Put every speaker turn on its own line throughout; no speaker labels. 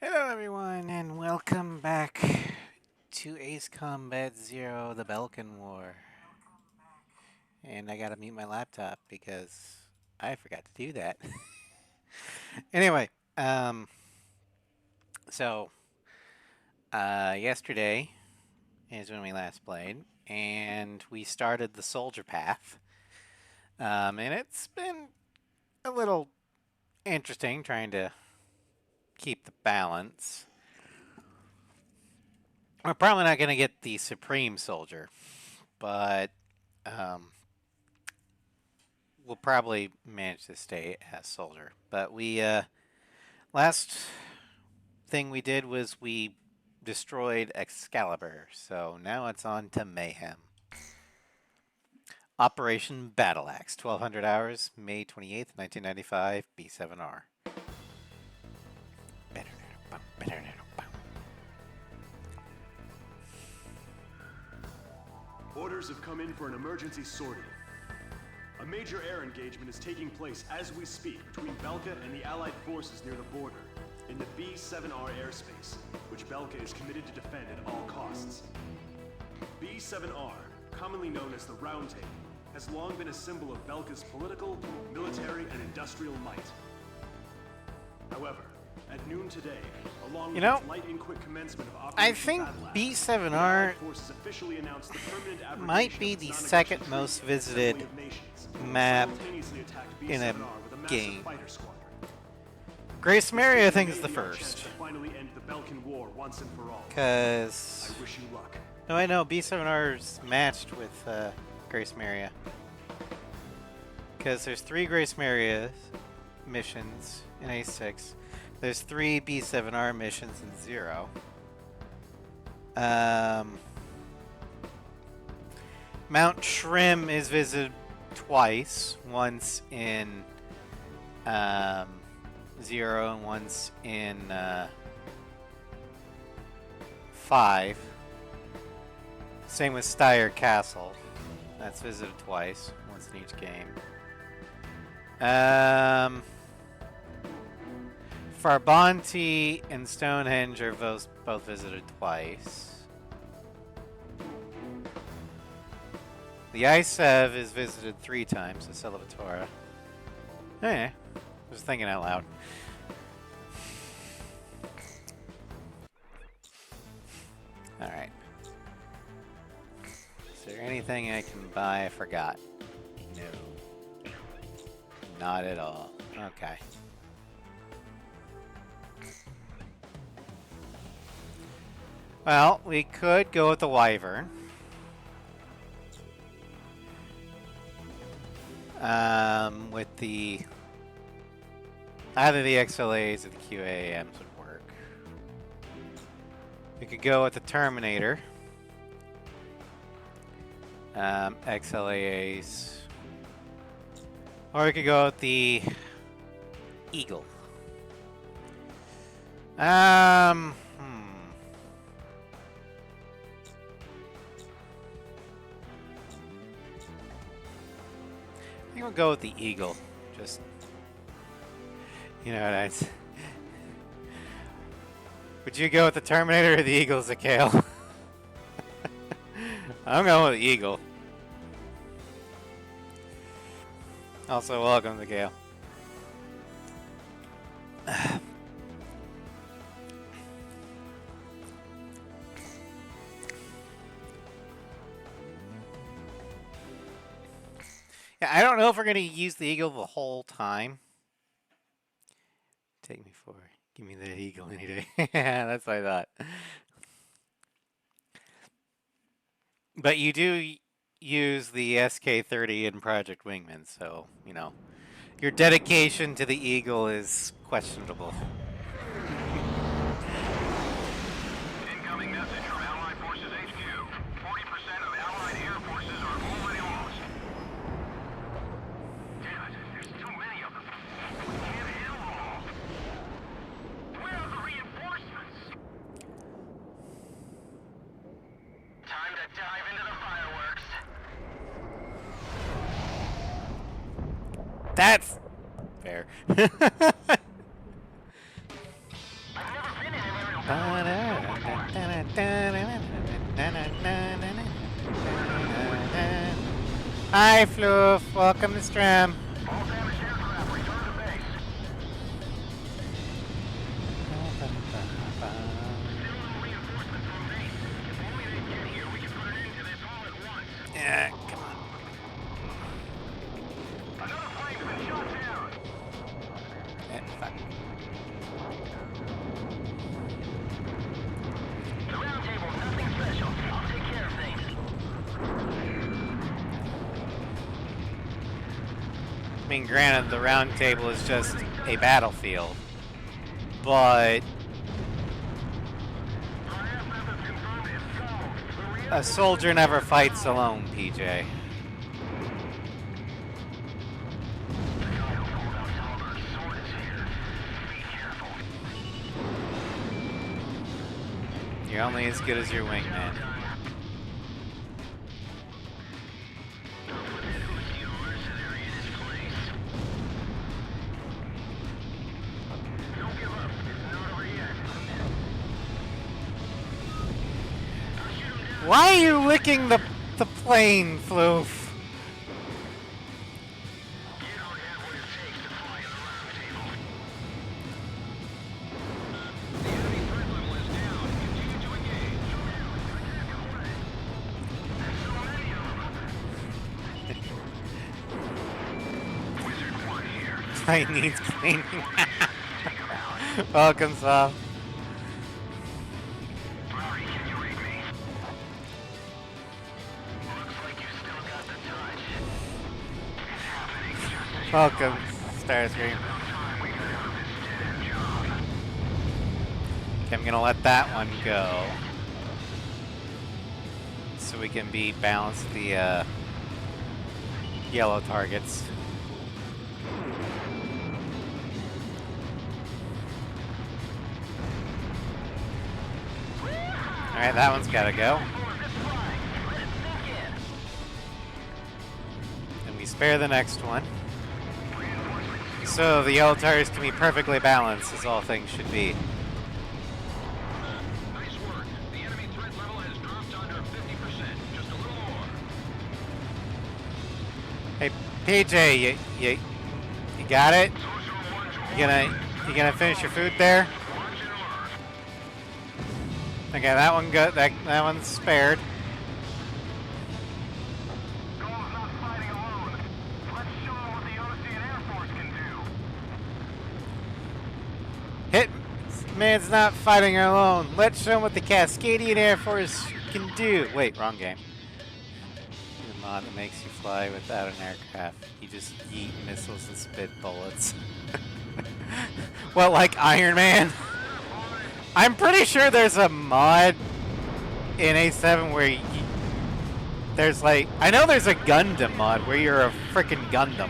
Hello everyone and welcome back to Ace Combat Zero, the Belkan War. And I gotta mute my laptop because I forgot to do that. Anyway, um, so yesterday is when we last played, and we started the soldier path. And it's been a little interesting trying to keep the balance. We're probably not gonna get the Supreme Soldier, but um, we'll probably manage to stay as soldier. But we last thing we did was we destroyed Excalibur, so now it's on to Mayhem. Operation Battle Axe, 1200 hours, May 28th, 1995, B7R.
Orders have come in for an emergency sortie. A major air engagement is taking place as we speak between Belka and the Allied forces near the border, in the B7R airspace, which Belka is committed to defend at all costs. B7R, commonly known as the Round Table, has long been a symbol of Belka's political, military, and industrial might. However, at noon today, along with its light and quick commencement of Operation
I think
Battle Axe,
B7R
the Allied forces officially announced the permanent abrogation
might be
of
the
its
second
non-aggression
most
treaty,
visited
Assembly of Nations,
map
simultaneously attacked
in a
B7R with a massive
game.
fighter squadron.
Grace Mary, I think, is
May
the
be our chance
first.
to finally end the Belkan War once and for all.
Because...
I wish you luck.
No, I know, B7R's matched with Grace Maria. Because there's 3 Grace Maria missions in A6. There's 3 B7R missions in 0. Mount Shrim is visited twice. Once in 0 and once in 5. Same with Steyr Castle. That's visited twice, once in each game. Farbanti and Stonehenge are both visited twice. The Isev is visited 3 times, the Salvatora. Eh, just thinking out loud. Alright. Is there anything I can buy I forgot? No. Not at all. Okay. Well, we could go with the Wyvern. With the... either the XLAs or the QAMs would work. We could go with the Terminator. XLAs. Or we could go with the Eagle. I think we'll go with the Eagle. Just, you know, that's... Would you go with the Terminator or the Eagle, Zakale? I'm going with the Eagle. Also, welcome, Zakale. Yeah, I don't know if we're going to use the Eagle the whole time. Take me for it. Give me that Eagle any day. Yeah, that's what I thought. But you do use the SK-30 in Project Wingman, so, you know, your dedication to the Eagle is questionable.
Incoming message from Allied Forces HQ. 40% of Allied air forces are already lost. Damn it, there's too many of them. We can't handle them all. Where are the reinforcements? Time to dive into the fireworks.
That's fair.
I've never been
Hi, Floof. Welcome to Stram.
All damaged aircraft return to base. Still no reinforcements from base. If only they get here, we can put an end to this all at once.
Yeah, come on.
Another plane's been shot down.
Fuck.
The round table, nothing special. I'll take care of things.
I mean, granted, the round table is just a battlefield, but a soldier never fights alone, PJ. You're only as good as your wingman. Why are you licking the plane, Floof? Plane needs cleaning. Welcome, Saul. Welcome, Starscream. Okay, I'm gonna let that one go, so we can balance the yellow targets. All right, that one's gotta go. And we spare the next one. So the yellow tires can be perfectly balanced, as all things should be.
Nice work. The enemy threat level has dropped under 50%. Just a little more.
Hey, PJ, you got it? You gonna finish your food there? Okay, that one good. That one's spared.
Goal's not fighting alone. Let's show them what the Ocean Air Force can do.
Hitman's not fighting alone. Let's show him what the Cascadian Air Force can do. Wait, wrong game. The mod that makes you fly without an aircraft. You just yeet missiles and spit bullets. Well, like Iron Man? I'm pretty sure there's a mod in A7 where there's like, I know there's a Gundam mod where you're a freaking Gundam.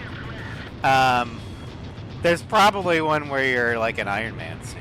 There's probably one where you're like an Iron Man suit.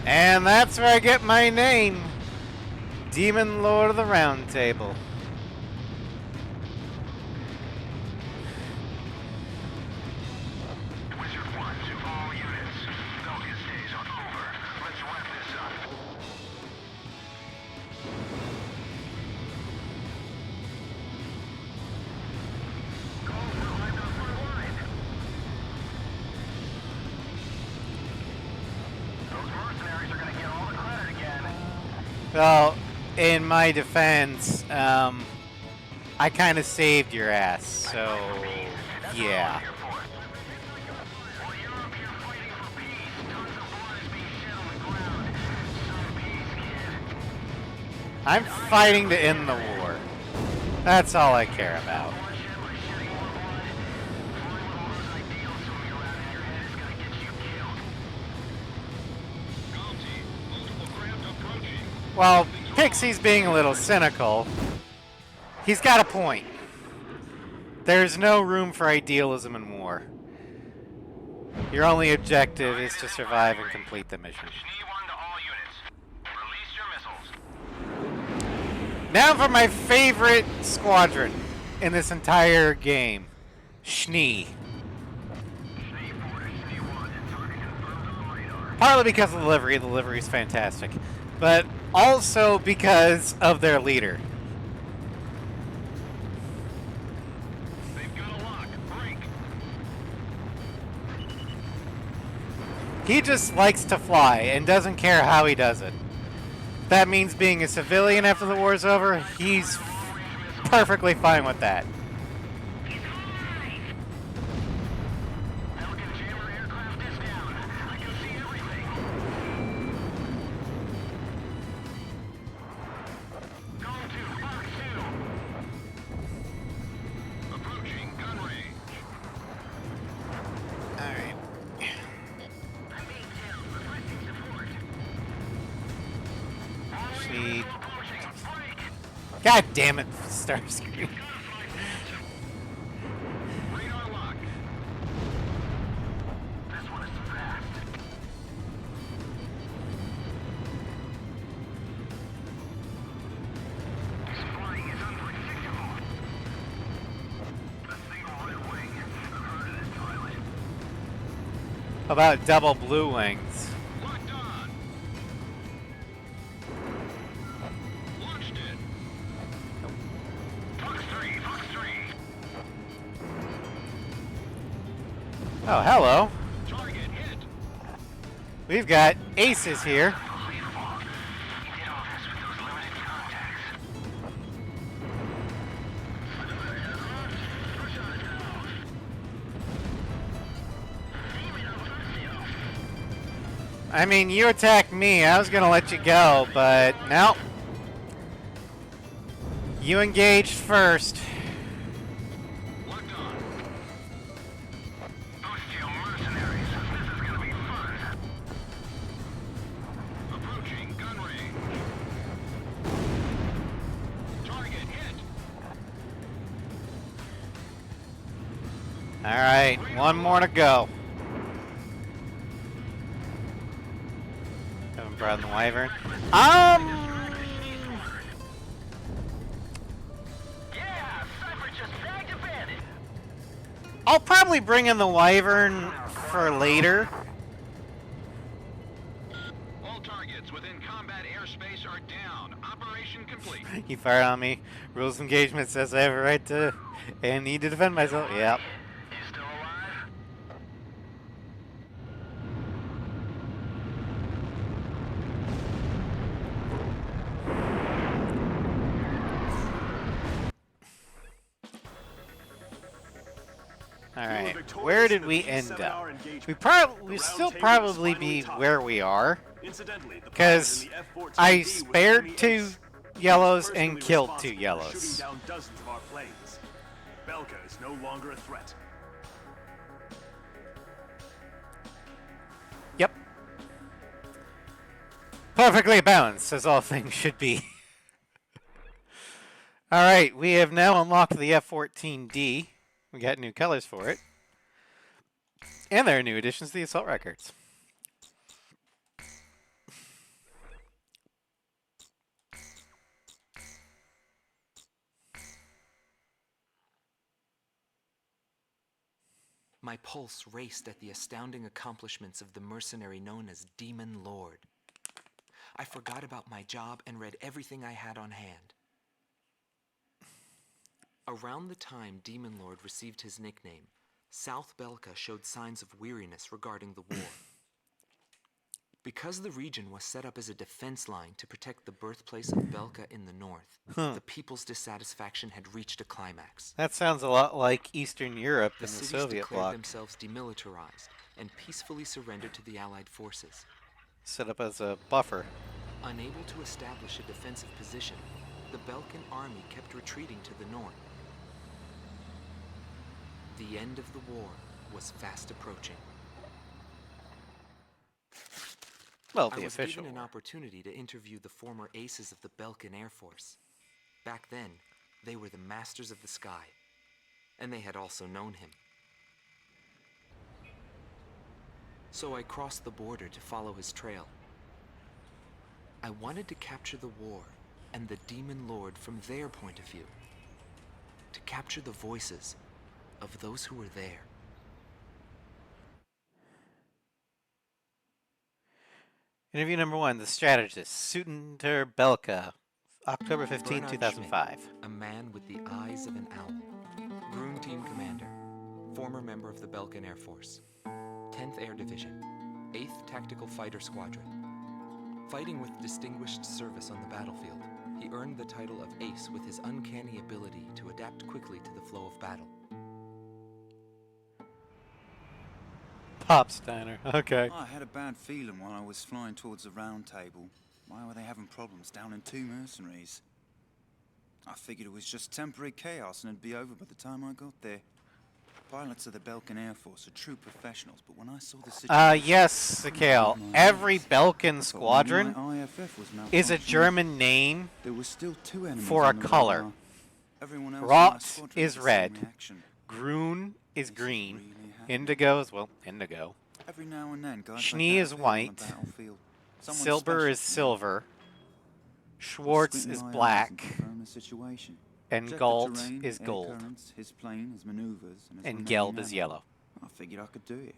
And that's where I get my name. Demon Lord of the Round Table.
Wizard 1 to all units. Belkan's days are over. Let's wrap this up. Calls arrived on front line. Those mercenaries are gonna get all the credit again.
Well, in my defense, I kind of saved your ass, so yeah. I'm fighting to end the war. That's all I care about. Well, Pixie's being a little cynical. He's got a point. There's no room for idealism in war. Your only objective is to survive and complete the mission.
Schnee 1 to all units. Release your missiles.
Now for my favorite squadron in this entire game. Schnee.
Schnee 4 to Schnee 1. Target confirmed on radar.
Partly because of the livery. The livery is fantastic. But also because of their leader.
They've got a lock. Break.
He just likes to fly and doesn't care how he does it. That means being a civilian after the war's over, he's perfectly fine with that.
Belkan jammer aircraft is down. I can see everything. Going to Fox 2. Approaching gun range.
Alright.
I'm being tailed. Requesting support.
She...
Approaching. Break.
God damn it, Starscream.
Radar lock. This one is fast. His flying is unpredictable. A single red wing. I've heard of this pilot.
About double blue wings.
Locked on. Launched it. Fox 3, Fox 3.
Oh, hello.
Target hit.
We've got aces here.
He did all this with those limited contacts. Another aircraft. Push on it now.
I mean, you attacked me. I was gonna let you go, but no. You engaged first.
Locked on. Those steel mercenaries. This is gonna be fun. Approaching gun range. Target hit.
Alright, one more to go. Haven't brought in the wyvern.
Yeah, Cypher just bagged a bandit.
I'll probably bring in the wyvern for later.
All targets within combat airspace are down. Operation complete.
He fired on me. Rules of engagement says I have a right to and need to defend myself. Yep.
You still alive?
Alright. Where did we end up? We still probably be where we are. Because I spared 2 yellows and killed 2 yellows.
Down dozens of our planes. Belka is no longer a threat.
Yep. Perfectly balanced, as all things should be. Alright, we have now unlocked the F-14D. We got new colors for it. And there are new additions to the assault records.
My pulse raced at the astounding accomplishments of the mercenary known as Demon Lord. I forgot about my job and read everything I had on hand. Around the time Demon Lord received his nickname, South Belka showed signs of weariness regarding the war. Because the region was set up as a defense line to protect the birthplace of Belka in the north, the people's dissatisfaction had reached a climax.
That sounds a lot like Eastern Europe
The
and the
cities
Soviet
declared
bloc.
themselves demilitarized and peacefully surrendered to the Allied forces.
Set up as a buffer.
Unable to establish a defensive position, the Belkan army kept retreating to the north. The end of the war was fast approaching.
Well,
I
the
was
official
given an
war.
opportunity to interview the former aces of the Belkan Air Force. Back then, they were the masters of the sky. and they had also known him. So I crossed the border to follow his trail. I wanted to capture the war and the Demon Lord from their point of view. To capture the voices of those who were there.
Interview number 1, the strategist, Suitor Belka, October 15,
Bernard
2005.
Schmidt, a man with the eyes of an owl. Groom Team Commander, former member of the Belkan Air Force. 10th Air Division, 8th Tactical Fighter Squadron. Fighting with distinguished service on the battlefield, he earned the title of Ace with his uncanny ability to adapt quickly to the flow of battle.
Pop Steiner, okay.
I had a bad feeling while I was flying towards the round table. Why were they having problems down in 2 mercenaries? I figured it was just temporary chaos and it'd be over by the time I got there. Pilots of the Belkan Air Force are true professionals, but when I saw the situation...
Yes, Sakale. Every Belkan squadron is a German name
there were still 2 enemies
for a
on the
color.
radar. Everyone else in my
Rot
squadron
is
had the same
red.
reaction.
Grün is
This
green.
really happened.
Indigo is, well, indigo.
Every now and then, guys
Schnee
like
is
that appear on the
white.
battlefield. Someone
Silver
special
is
to me.
silver.
I
Schwartz
squinted
is
my eyes and
black.
confirmed the situation.
And
Checked the
Gold
terrain,
is
air
gold.
currents, his plane, his maneuvers, and his
And
remaining
Gelb is
ammo.
yellow.
I figured I could do it.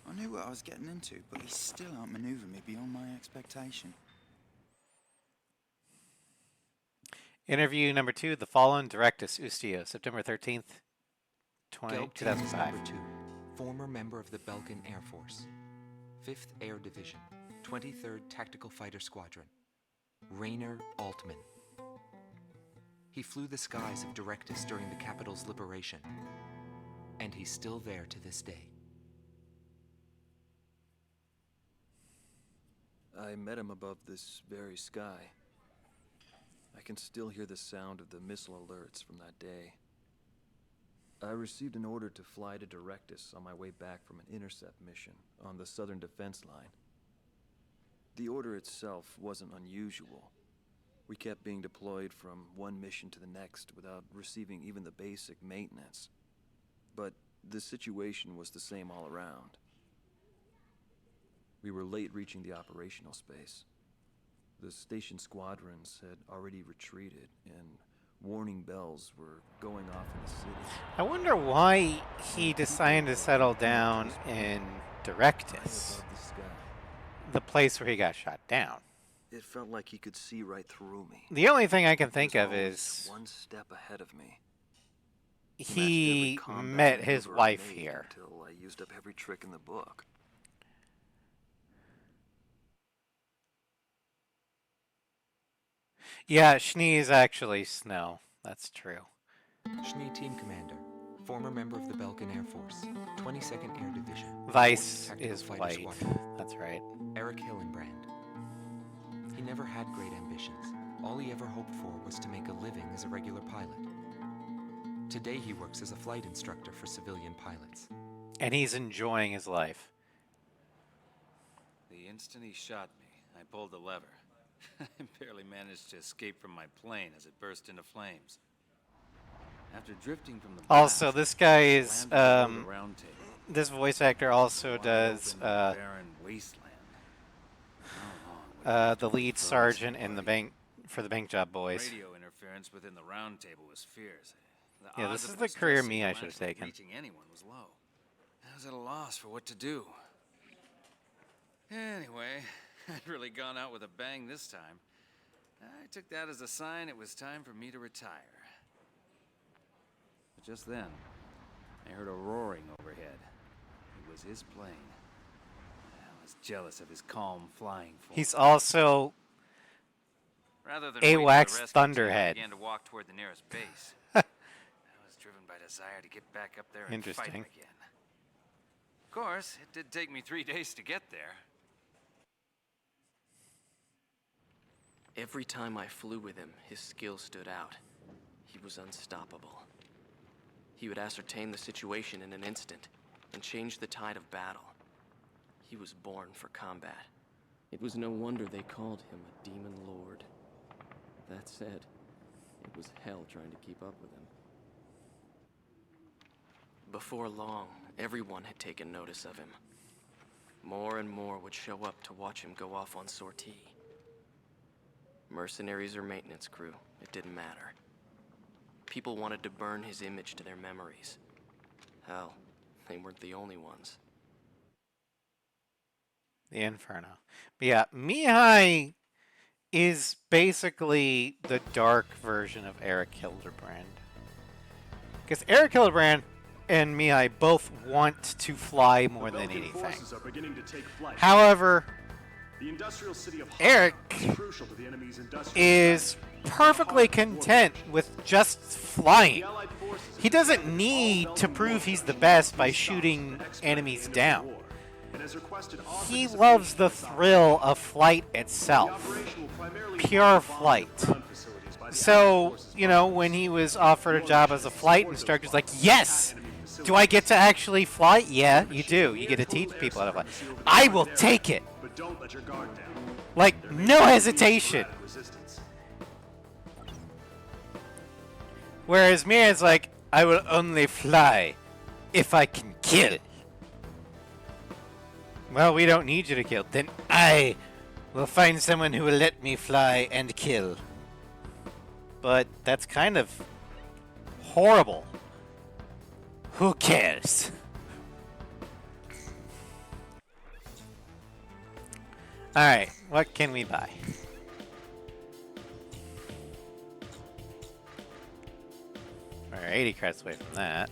I knew what I was getting into, but he still outmaneuvered me beyond my expectation.
Interview number 2, The Fallen, Directus Ustio, September 13th,
Gelb Team is
2005.
number 2, former member of the Belkan Air Force. 5th Air Division, 23rd Tactical Fighter Squadron. Rainer Altman. He flew the skies of Directus during the capital's liberation. And he's still there to this day.
I met him above this very sky. I can still hear the sound of the missile alerts from that day. I received an order to fly to Directus on my way back from an intercept mission on the southern defense line. The order itself wasn't unusual. We kept being deployed from one mission to the next without receiving even the basic maintenance. But the situation was the same all around. We were late reaching the operational space. The station squadrons had already retreated, and warning bells were going off in the city.
I wonder why he decided to settle down in Directus,
High above the sky.
the place where he got shot down.
It felt like he could see right through me.
The only thing I can
He
think
was
of
always
is
one step ahead of me.
he
Matched every combat
met his
maneuver I
wife
made
here.
until I used up every trick in the book.
Yeah, Schnee is actually snow. That's true.
Schnee Team Commander, former member of the Belkan Air Force, 22nd Air Division.
Vice
4th Tactical
is
Fighter
white.
Squadron.
That's right.
Eric Hillenbrand. He never had great ambitions. All he ever hoped for was to make a living as a regular pilot. Today he works as a flight instructor for civilian pilots.
And he's enjoying his life.
The instant he shot me, I pulled the lever. I barely managed to escape from my plane as it burst into flames. After drifting from the
Also,
blast,
this guy
I
is,
landed below the round table,
this voice actor also
wide
does,
open, barren wasteland. How long would it
the
take
lead
to
sergeant
frozen
in the
body?
bank, for the Bank Job Boys.
Radio interference within the round table was fierce. The
Yeah,
odds
this
of
is
a
the career
distress
me I
signal
should have
actually
taken.
reaching anyone was low. I was at a loss for what to do. Anyway, I'd really gone out with a bang this time. I took that as a sign it was time for me to retire. But just then, I heard a roaring overhead. It was his plane. I was jealous of his calm flying form.
He's also
Rather than wait for the
AWACS
rescue team, I
Thunderhead.
began to walk toward the nearest base. I was driven by desire to get back up there and fight
Interesting.
him again. Of course, it did take me 3 days to get there.
Every time I flew with him, his skill stood out. He was unstoppable. He would ascertain the situation in an instant and change the tide of battle. He was born for combat. It was no wonder they called him a demon lord. That said, it was hell trying to keep up with him. Before long, everyone had taken notice of him. More and more would show up to watch him go off on sortie. Mercenaries or maintenance crew, it didn't matter. People wanted to burn his image to their memories. Hell, they weren't the only ones.
The Inferno. But yeah, Mihai is basically the dark version of Eric Hildebrand. Because Eric Hildebrand and Mihai both want to fly more than anything. However,
the industrial city of
Eric
is crucial to the enemy's industrial
is perfectly content with just flying. He doesn't need to prove he's the best by shooting enemies down. He loves the thrill of flight itself. Pure flight. So, you know, when he was offered a job as a flight instructor, he's like, yes! Do I get to actually fly? Yeah, you do. You get to teach people how to fly. I will take it. Like, no hesitation. Whereas Mira's like, I will only fly if I can kill. Well, we don't need you to kill. Then I will find someone who will let me fly and kill. But that's kind of horrible. Who cares? Alright, what can we buy? We're 80 credits away from that.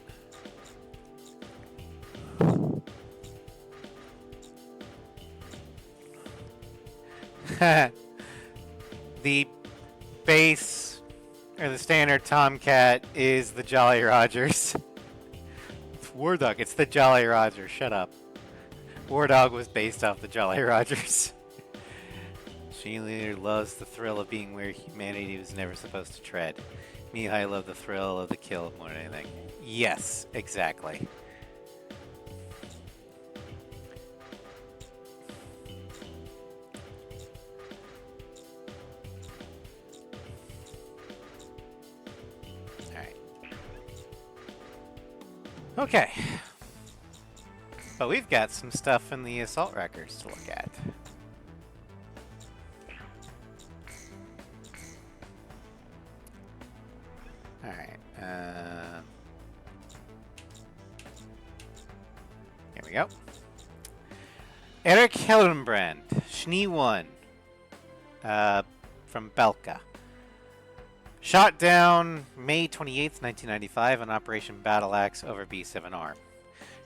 The base, or the standard Tomcat, is the Jolly Rogers. It's War Dog, it's the Jolly Roger, shut up. War Dog was based off the Jolly Rogers. She loves the thrill of being where humanity was never supposed to tread. Mihai loved the thrill of the kill more than anything. Yes, exactly. Alright. Okay. But we've got some stuff in the assault records to look at. Alright, here we go. Eric Hillenbrand, Schnee 1, from Belka. Shot down May 28th, 1995 on Operation Battle Axe over B-7R.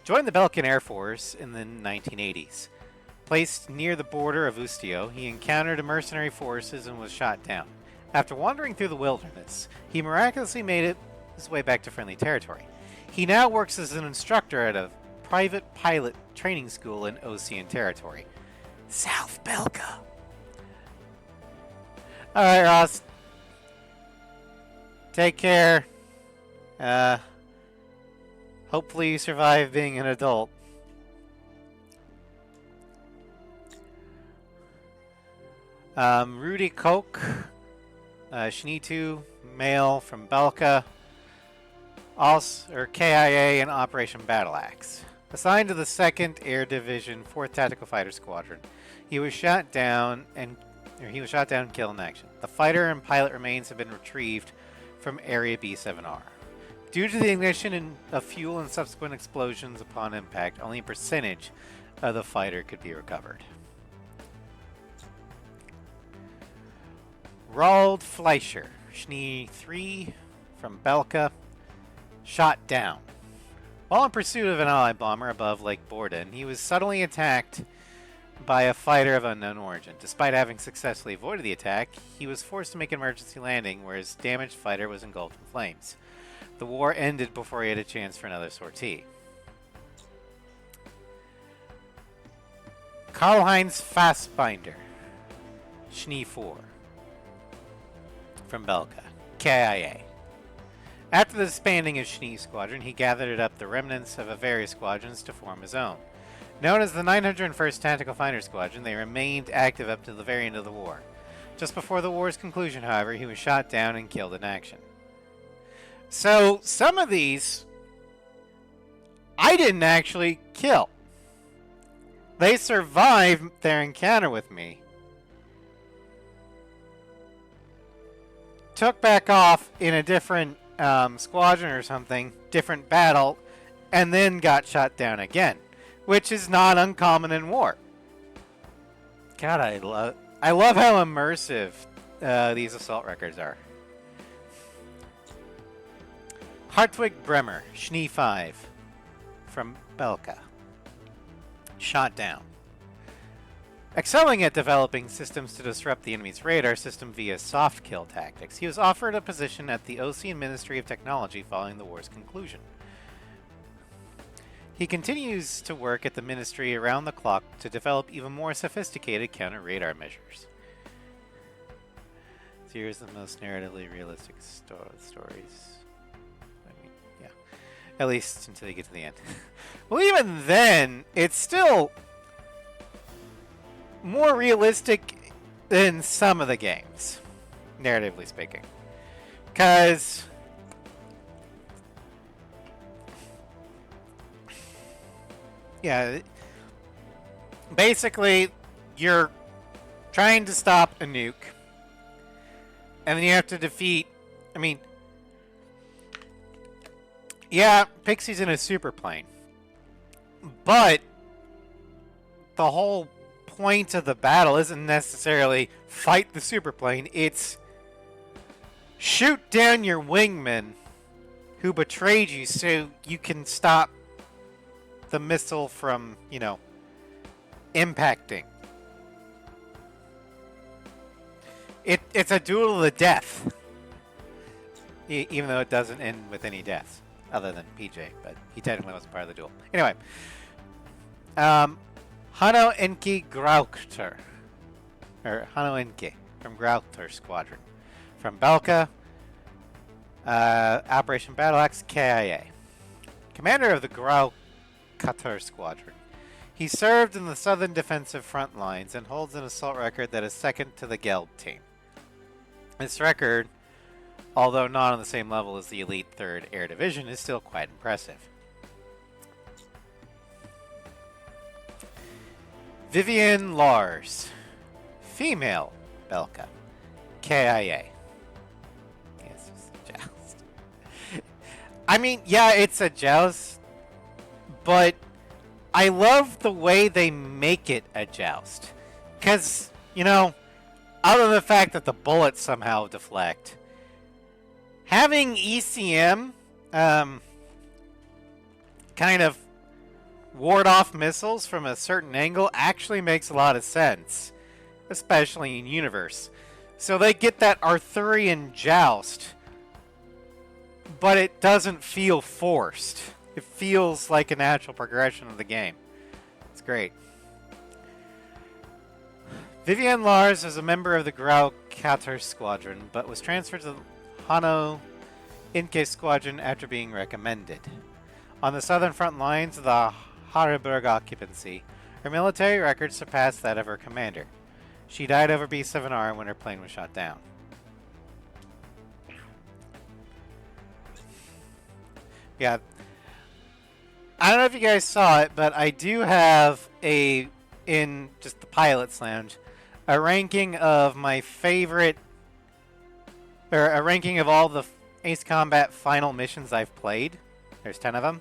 Joined the Belkan Air Force in the 1980s. Placed near the border of Ustio, he encountered mercenary forces and was shot down. After wandering through the wilderness, he miraculously made his way back to friendly territory. He now works as an instructor at a private pilot training school in Osean territory. South Belka. Alright, Ross. Take care. Hopefully you survive being an adult. Rudy Koch. Schnee-2, male from Belka, KIA in Operation Battle Axe. Assigned to the 2nd Air Division, 4th Tactical Fighter Squadron, he was shot down and killed in action. The fighter and pilot remains have been retrieved from Area B-7R. Due to the ignition of fuel and subsequent explosions upon impact, only a percentage of the fighter could be recovered. Roald Fleischer, Schnee 3 from Belka, shot down. While in pursuit of an Allied bomber above Lake Borden, he was suddenly attacked by a fighter of unknown origin. Despite having successfully avoided the attack, he was forced to make an emergency landing where his damaged fighter was engulfed in flames. The war ended before he had a chance for another sortie. Karl-Heinz Fassbinder, Schnee 4 from Belka, KIA. After the disbanding of Schnee Squadron, he gathered up the remnants of various squadrons to form his own. Known as the 901st Tactical Fighter Squadron, they remained active up to the very end of the war. Just before the war's conclusion, however, he was shot down and killed in action. So, some of these I didn't actually kill. They survived their encounter with me. Took back off in a different squadron or something, different battle, and then got shot down again, which is not uncommon in war. God, I love how immersive these assault records are. Hartwig Bremer, Schnee 5, from Belka. Shot down. Excelling at developing systems to disrupt the enemy's radar system via soft kill tactics, he was offered a position at the Osean Ministry of Technology following the war's conclusion. He continues to work at the ministry around the clock to develop even more sophisticated counter-radar measures. So here's the most narratively realistic stories. I mean, yeah. At least until you get to the end. Well, even then, it's still more realistic than some of the games, narratively speaking. Because yeah, basically you're trying to stop a nuke, and then you have to defeat, I mean, yeah, Pixie's in a super plane, but the whole point of the battle isn't necessarily fight the super plane, it's shoot down your wingman who betrayed you so you can stop the missile from, you know, impacting. It's a duel to the death. Even though it doesn't end with any deaths, other than PJ, but he technically wasn't part of the duel. Anyway, Hano Enki Graukter, or Hano Enki from Graukter Squadron, from Belka, Operation Battle Axe KIA, commander of the Graukter Squadron. He served in the Southern Defensive Front Lines and holds an assault record that is second to the Gelb team. This record, although not on the same level as the elite 3rd Air Division, is still quite impressive. Vivian Lars, female Belka, KIA. It's just a joust. I mean, yeah, it's a joust, but I love the way they make it a joust. Because, you know, other than the fact that the bullets somehow deflect, having ECM kind of ward off missiles from a certain angle actually makes a lot of sense, especially in universe. So they get that Arthurian joust, but it doesn't feel forced. It feels like a natural progression of the game. It's great. Vivian Lars is a member of the Graukater Squadron, but was transferred to the Hano Inke Squadron after being recommended. On the southern front lines of the Harburg occupancy, her military record surpassed that of her commander. She died over B7R when her plane was shot down. Yeah. I don't know if you guys saw it, but I do have in just the pilot's lounge, a ranking of my favorite, or a ranking of all the Ace Combat final missions I've played. There's 10 of them.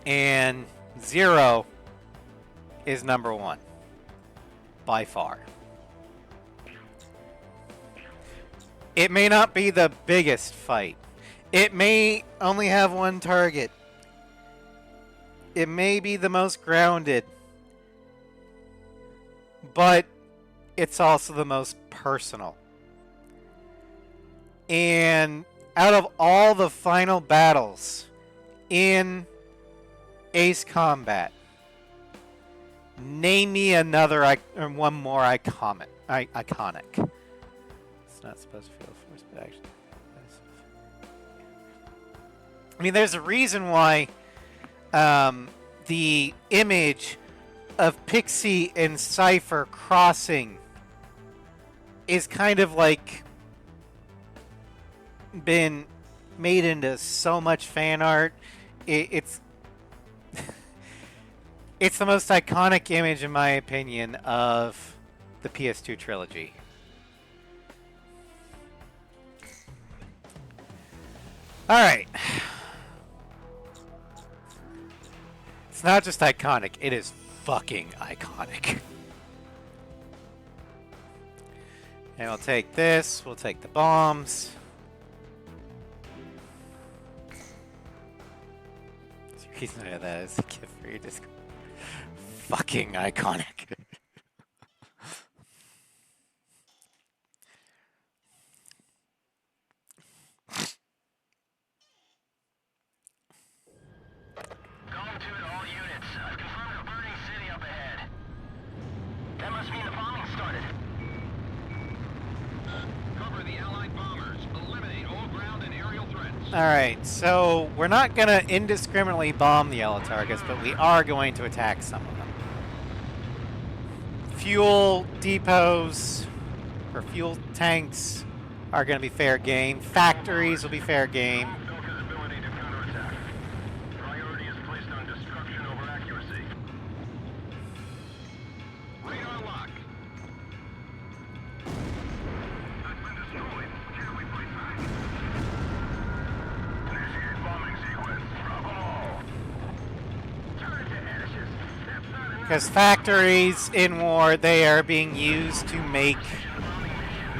And 0 is number 1 by far. It may not be the biggest fight. It may only have one target. It may be the most grounded. But it's also the most personal. And out of all the final battles in Ace Combat, name me another or one more iconic. It's not supposed to feel forced, but actually, I mean, there's a reason why the image of Pixie and Cypher crossing is kind of like been made into so much fan art. It's it's the most iconic image, in my opinion, of the PS2 trilogy. All right. It's not just iconic, it is fucking iconic. And we'll take this, we'll take the bombs. There's a reason I have that as a gift for you. Just fucking iconic.
Gone to all units. I've confirmed a burning city up ahead. That must mean the bombing started. Cover the Allied bombers. Eliminate all ground and aerial threats.
Alright, so we're not going to indiscriminately bomb the yellow targets, but we are going to attack some of them. Fuel depots or fuel tanks are going to be fair game. Factories will be fair game.
Belka's ability to counterattack. Priority is placed on destruction over accuracy. Radar lock. That's been destroyed. Can we fight back? Initiate bombing sequence. Drop them all. Turn to ashes. That's not enough.
Because factories in war, they are being used to make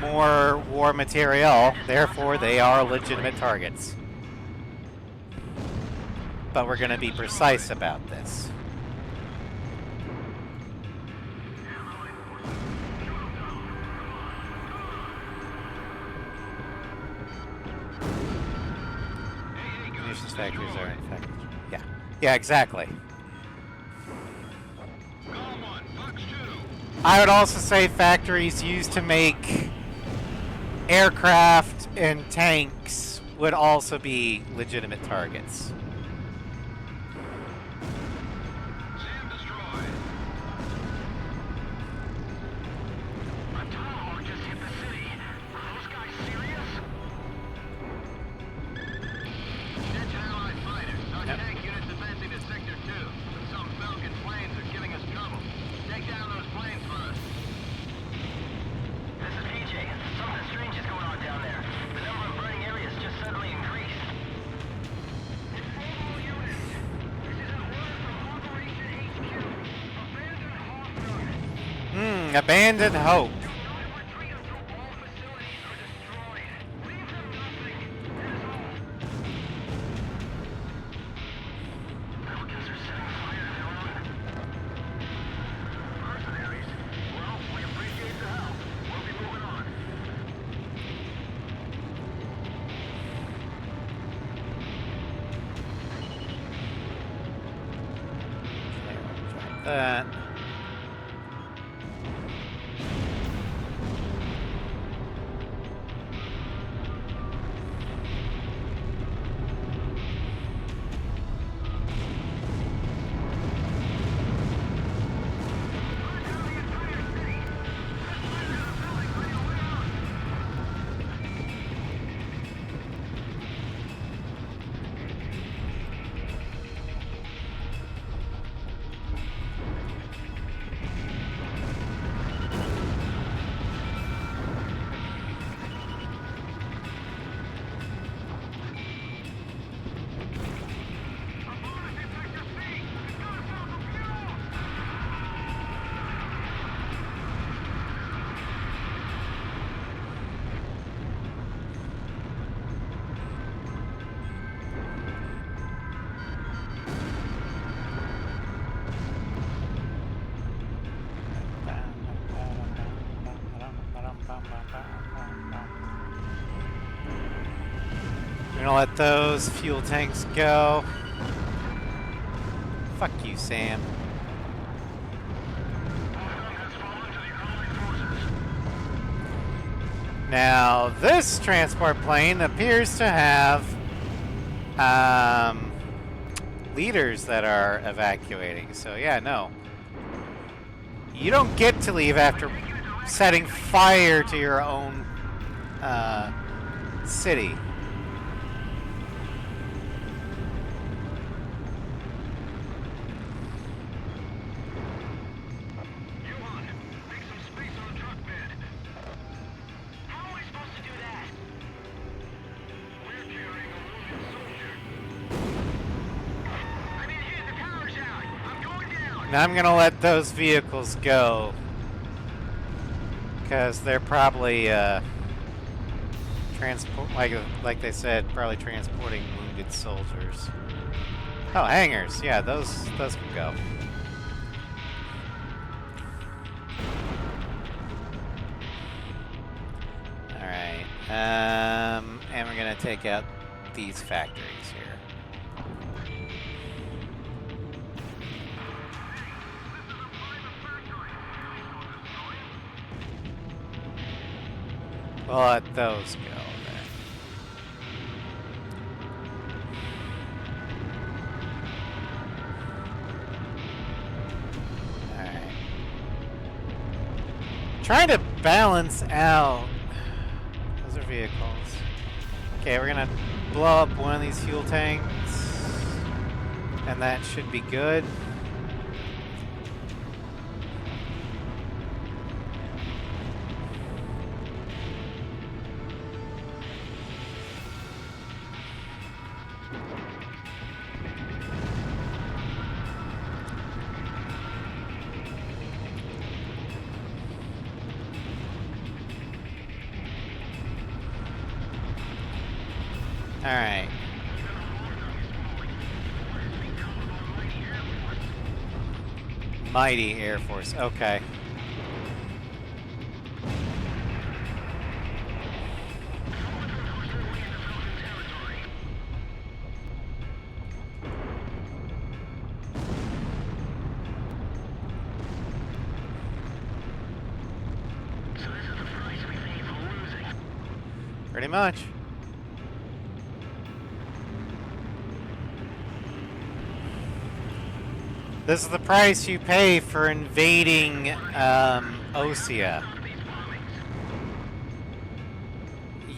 more war material. Therefore, they are legitimate targets. But we're going to be precise about this. Munitions factories are in fact. Yeah. Yeah, exactly. I would also say factories used to make aircraft and tanks would also be legitimate targets.
Sam destroyed. A tomahawk just hit the city. Are those guys serious? Attention Allied fighters. Our tank units advancing to Sector 2. But some Belkan planes are giving us trouble. Take down those planes for us. This is PJ. Something strange is going on down there. The number of burning areas just suddenly increased. All units. This is an order from Operation HQ. Abandon Hawk.
Abandoned hope.
Do not retreat until all facilities are destroyed. Leave them nothing. That is all. Belkans are setting fire to their own mercenaries. Well, we appreciate the help. We'll be moving on.
That. We're gonna let those fuel tanks go. Fuck you, Sam. Now, this transport plane appears to have leaders that are evacuating. So yeah, no. You don't get to leave after setting fire to your own city. Now I'm gonna let those vehicles go because they're probably transport, like they said, probably transporting wounded soldiers. Oh, hangars. Yeah, those can go. All right. And we're gonna take out these factories here. We'll let those go then. Alright. Trying to balance out. Those are vehicles. Okay, we're gonna blow up one of these fuel tanks. And that should be good. Alright. Mighty Air Force, okay. Pretty much. This is the price you pay for invading Osea.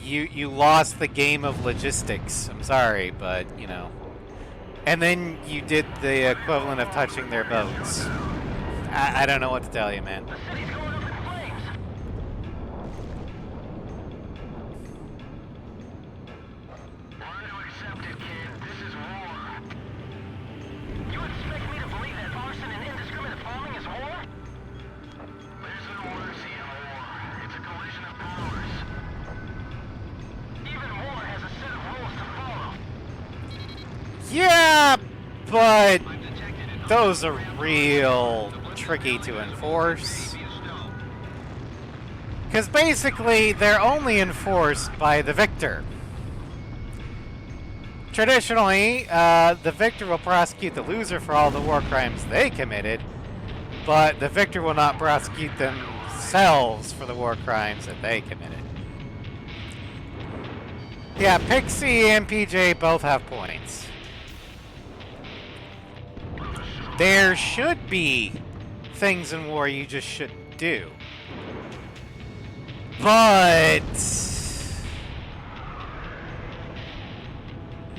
You lost the game of logistics. I'm sorry, but you know. And then you did the equivalent of touching their boats. I don't know what to tell you, man. Yeah, but those are real tricky to enforce. Because basically, they're only enforced by the victor. Traditionally, the victor will prosecute the loser for all the war crimes they committed, but the victor will not prosecute themselves for the war crimes that they committed. Yeah, Pixie and PJ both have points. There should be things in war you just shouldn't do. But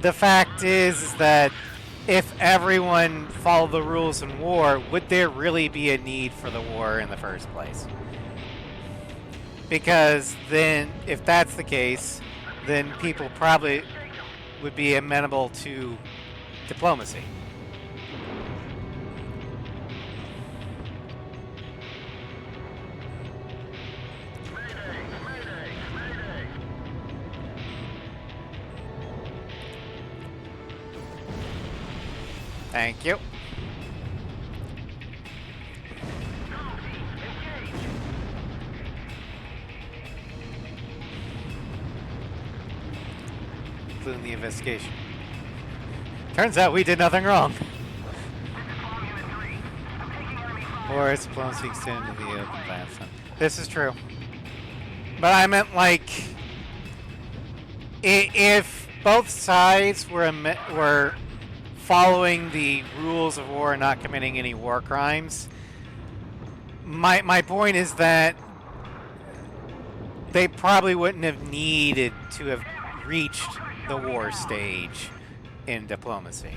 the fact is that if everyone followed the rules in war, would there really be a need for the war in the first place? Because then, if that's the case, then people probably would be amenable to diplomacy. Thank you. Including the investigation. Turns out we did nothing wrong. Or its diplomacy extended to the open plans. This is true. But I meant like, if both sides were following the rules of war and not committing any war crimes, my point is that they probably wouldn't have needed to have reached the war stage in diplomacy.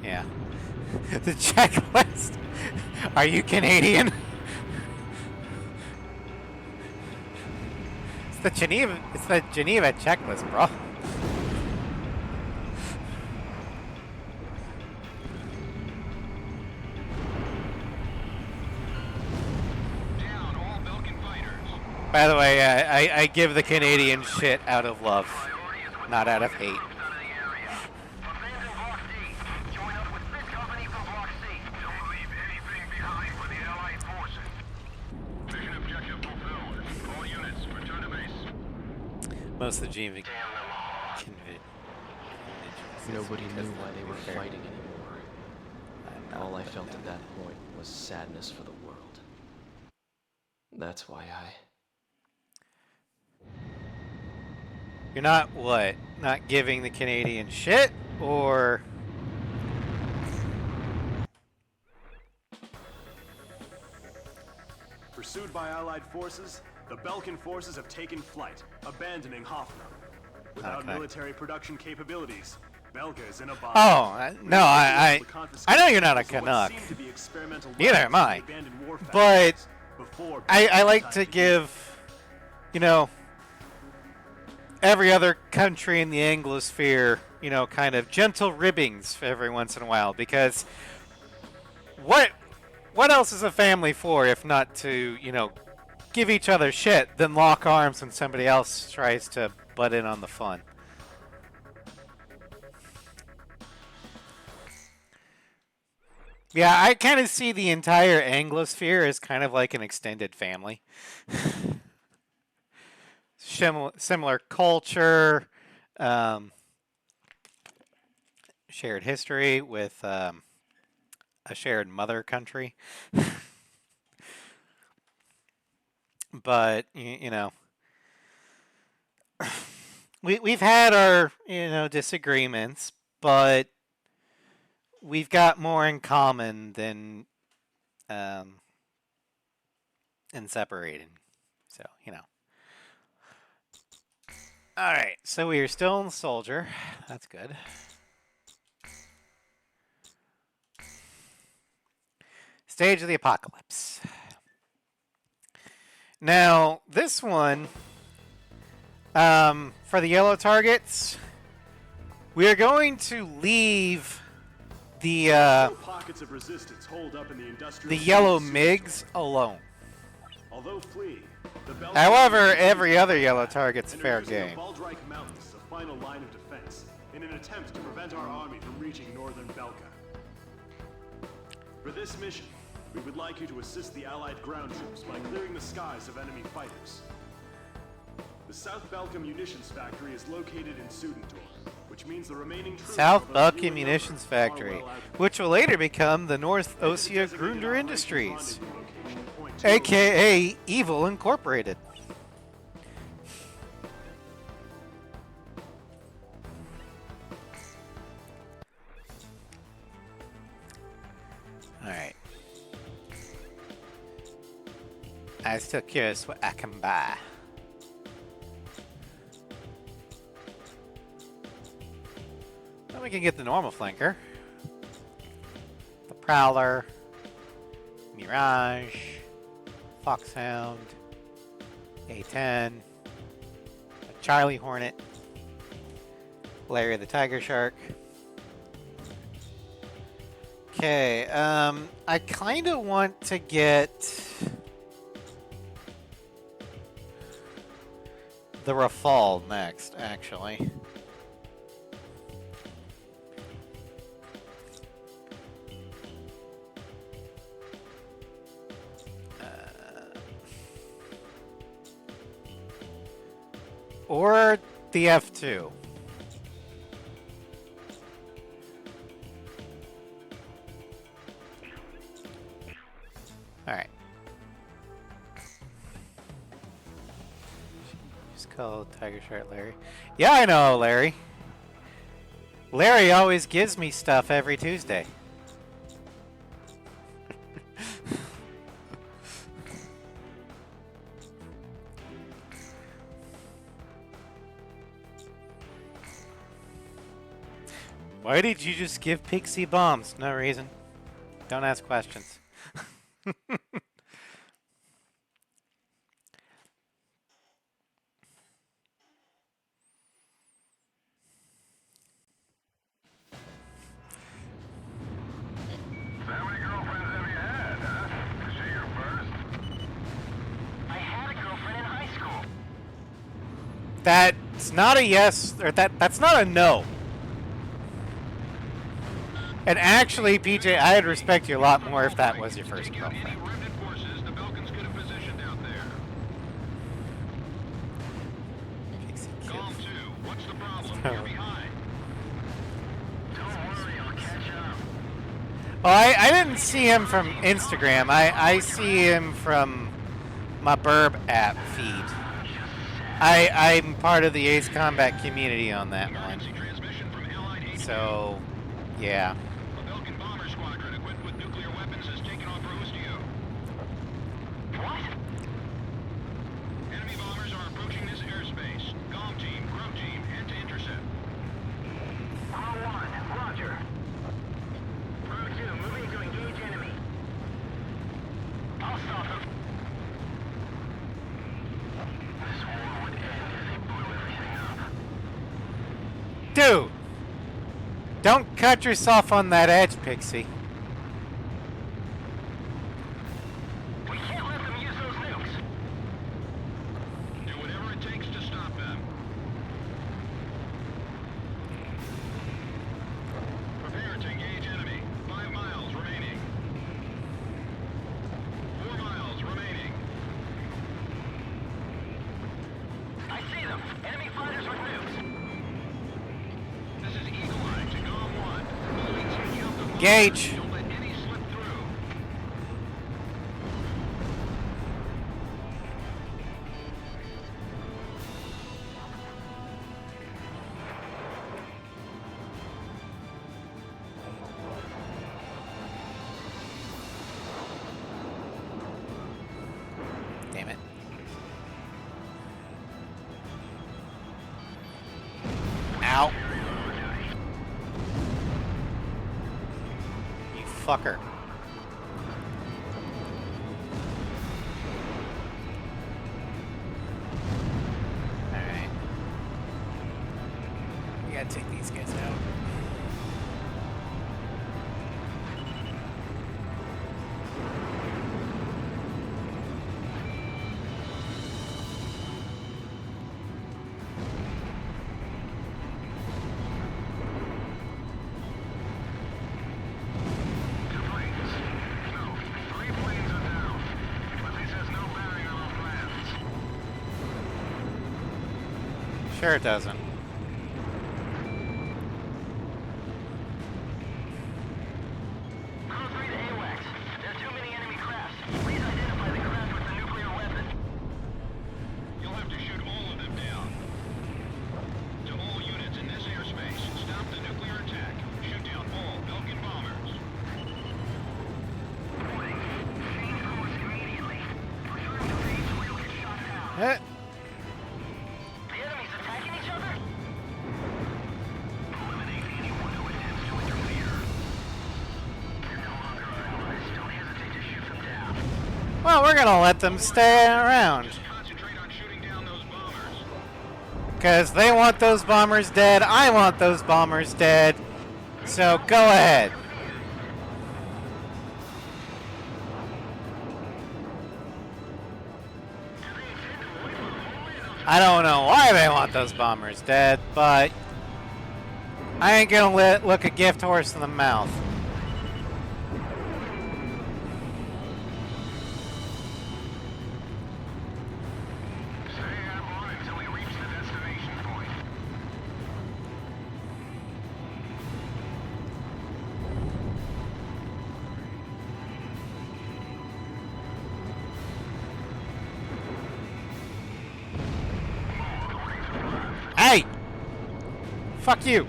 Yeah. The checklist. Are you Canadian? It's the Geneva checklist, bro.
Down all Belkan fighters.
By the way, I give the Canadian shit out of love,
Priority is with
not out of hate.
troops out of the area. Abandon Block D. Join up with 5th Company from Block C. Don't leave anything behind for the Allied forces. Mission objective fulfilled. All units, return to base.
Most of the Geneva.
Nobody knew why they were fighting anymore. All I felt at that point was sadness for the world. That's why
You're not what? Not giving the Canadian shit, or
Pursued by Allied forces, the Belkan forces have taken flight, abandoning Hoffman. Without
Okay.
military production capabilities, Belka is in a bind.
oh no, I know you're not a Canuck. Neither am I. But I like to give, you know, every other country in the Anglosphere, you know, kind of gentle ribbings every once in a while, because what else is a family for if not to, you know, give each other shit, then lock arms when somebody else tries to butt in on the fun. Yeah, I kind of see the entire Anglosphere as kind of like an extended family. Similar culture, shared history with a shared mother country. But you know, we've had our, you know, disagreements, but we've got more in common than separated. So, you know. All right, so we are still in the soldier. That's good. Stage of the apocalypse. Now, this one, for the yellow targets, we are going to leave the
Pockets of resistance hold up in the industrial
yellow
city.
MiGs alone.
Although fleeing, the Belkan
However, every other yellow target's
and are
fair
using
game.
the Baldreich Mountains as a final line of defense in an attempt to prevent our army from reaching northern Belka. For this mission, we would like you to assist the Allied ground troops by clearing the skies of enemy fighters. The South Belka munitions factory is located in Sudentor, which means the remaining troops,
South
although few
Belkan
in
Munitions
number, are
Factory,
well outfitted.
which will later become the North
Head to the
Ossia
designated
Grunder
operations
Industries,
rendezvous location, point 2.
aka Evil Incorporated. Alright. I'm still curious what I can buy. Well, we can get the normal flanker. The Prowler. Mirage. Foxhound. A-10. A Charlie Hornet. Larry the Tiger Shark. Okay, I kind of want to get the Rafale next, actually. Or the F2. Alright. Just call Tiger Shark Larry. Yeah, I know, Larry. Larry always gives me stuff every Tuesday. Why did you just give Pixie bombs? No reason. Don't ask questions.
How many girlfriends have you had, huh? Is she your first? I had a girlfriend in high school.
That's not a yes, or that's not a no. And actually, PJ, I'd respect you a lot more if that was your first girlfriend.
Any remnant forces the Belkans could have positioned out there.
Pixie
Calm
Kid.
2, what's the problem? You're behind. Don't worry, I'll catch up.
Well, I didn't see him from Instagram. I see him from my Burb app feed. I'm part of the Ace Combat community on that one.
Transmission from Allied HQ.
So, yeah.
A Belkan bomber squadron equipped with nuclear weapons has taken off for Ustio. What? Enemy bombers are approaching this airspace. Golem team, Grub team, head to intercept. Row 1, roger. Row 2, moving to engage enemy. I'll stop him. This war would end if they blew everything up.
Dude! Don't cut yourself on that edge, Pixie.
We can't let them use those nukes. Do whatever it takes to stop them. Prepare to engage enemy. 5 miles remaining. 4 miles remaining. I see them. Enemy fighters with nukes. This is Eagle Eye to Golem 1. Only take out the bombers.
Engage.
Don't let any slip through.
Damn it. Ow. You fucker. Alright. We gotta take these guys out. Sure it doesn't.
Crew 3 to AWACS. There are too many enemy crafts. Please identify the craft with the nuclear weapon. You'll have to shoot all of them down. To all units in this airspace, stop the nuclear attack. Shoot down all Belkan bombers. Warning. Change course immediately. Return to base or you'll get shot down. The enemy's attacking each other? Eliminate anyone who attempts to interfere. They're no longer our allies. Don't hesitate to shoot them down.
Well, we're gonna let them stay around.
Just concentrate on shooting down those bombers.
Because they want those bombers dead, I want those bombers dead. So go ahead. I don't know why they want those bombers dead, but I ain't gonna look a gift horse in the mouth.
Stay airborne until we reach the destination point.
Hey! Fuck you!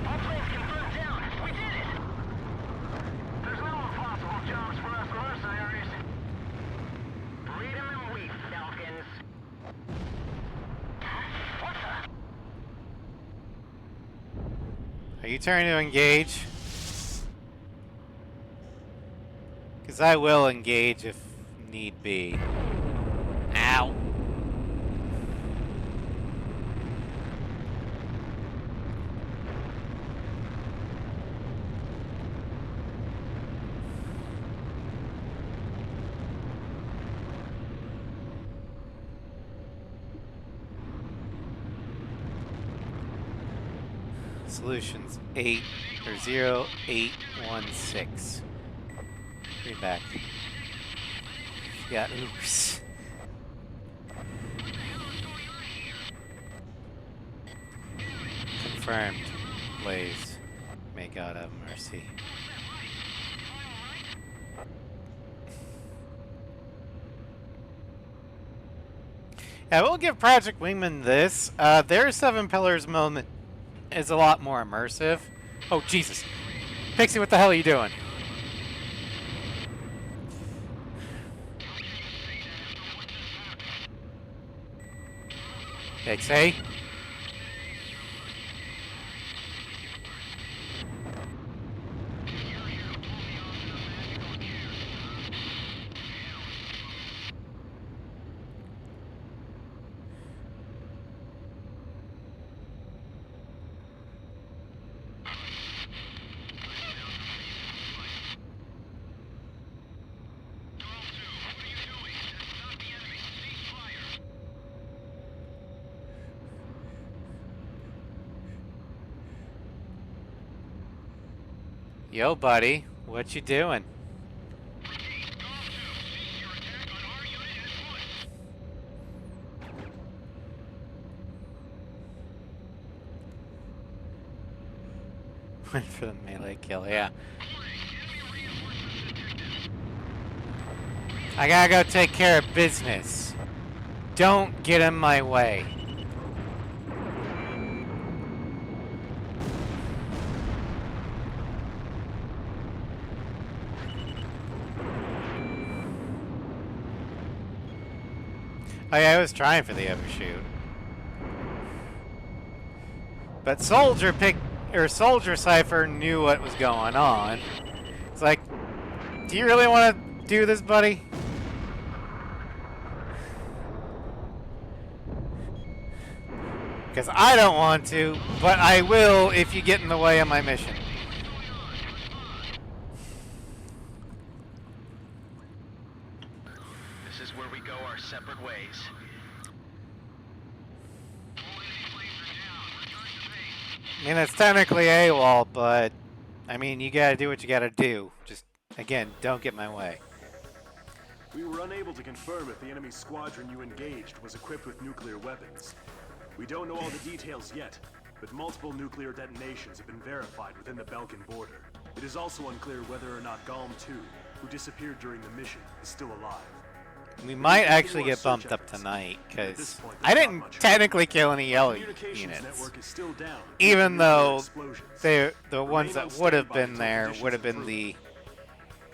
All planes confirmed down. We did it! There's no impossible jobs for us mercenaries. Freedom and wheat, Belkans. What the?
Are you trying to engage? Because I will engage if need be. Ow. Solutions 8 or 0816. Read back. Yeah, oops. Confirmed. Blaze. May God have mercy. Yeah, we'll give Project Wingman this. Their Seven Pillars moment is a lot more immersive. Oh, Jesus. Pixie, what the hell are you doing? Pixie? Yo, buddy. What you doing? Went for the melee kill, yeah. I gotta go take care of business. Don't get in my way. Oh yeah, I was trying for the overshoot. But Soldier Cypher knew what was going on. It's like, do you really want to do this, buddy? Because I don't want to, but I will if you get in the way of my mission.
This is where we go our separate ways.
I mean, it's technically AWOL, but I mean, you gotta do what you gotta do. Just, again, don't get in my way.
We were unable to confirm if the enemy squadron you engaged was equipped with nuclear weapons. We don't know all the details yet, but multiple nuclear detonations have been verified within the Belkan border. It is also unclear whether or not Galm 2, who disappeared during the mission, is still alive.
We might actually get bumped up tonight, because I didn't technically kill any yellow units. Even though the ones that would have been there would have been the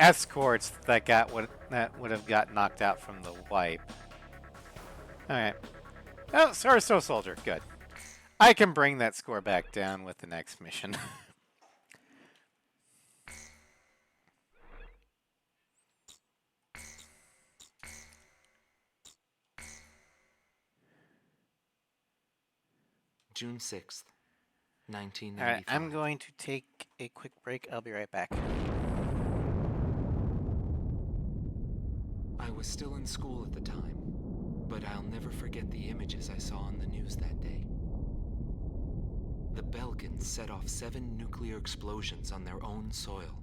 escorts that would have got knocked out from the wipe. Alright. Oh, score still soldier. Good. I can bring that score back down with the next mission.
June 6th, 1995.
Alright, I'm going to take a quick break. I'll be right back.
I was still in school at the time, but I'll never forget the images I saw on the news that day. The Belkans set off 7 nuclear explosions on their own soil.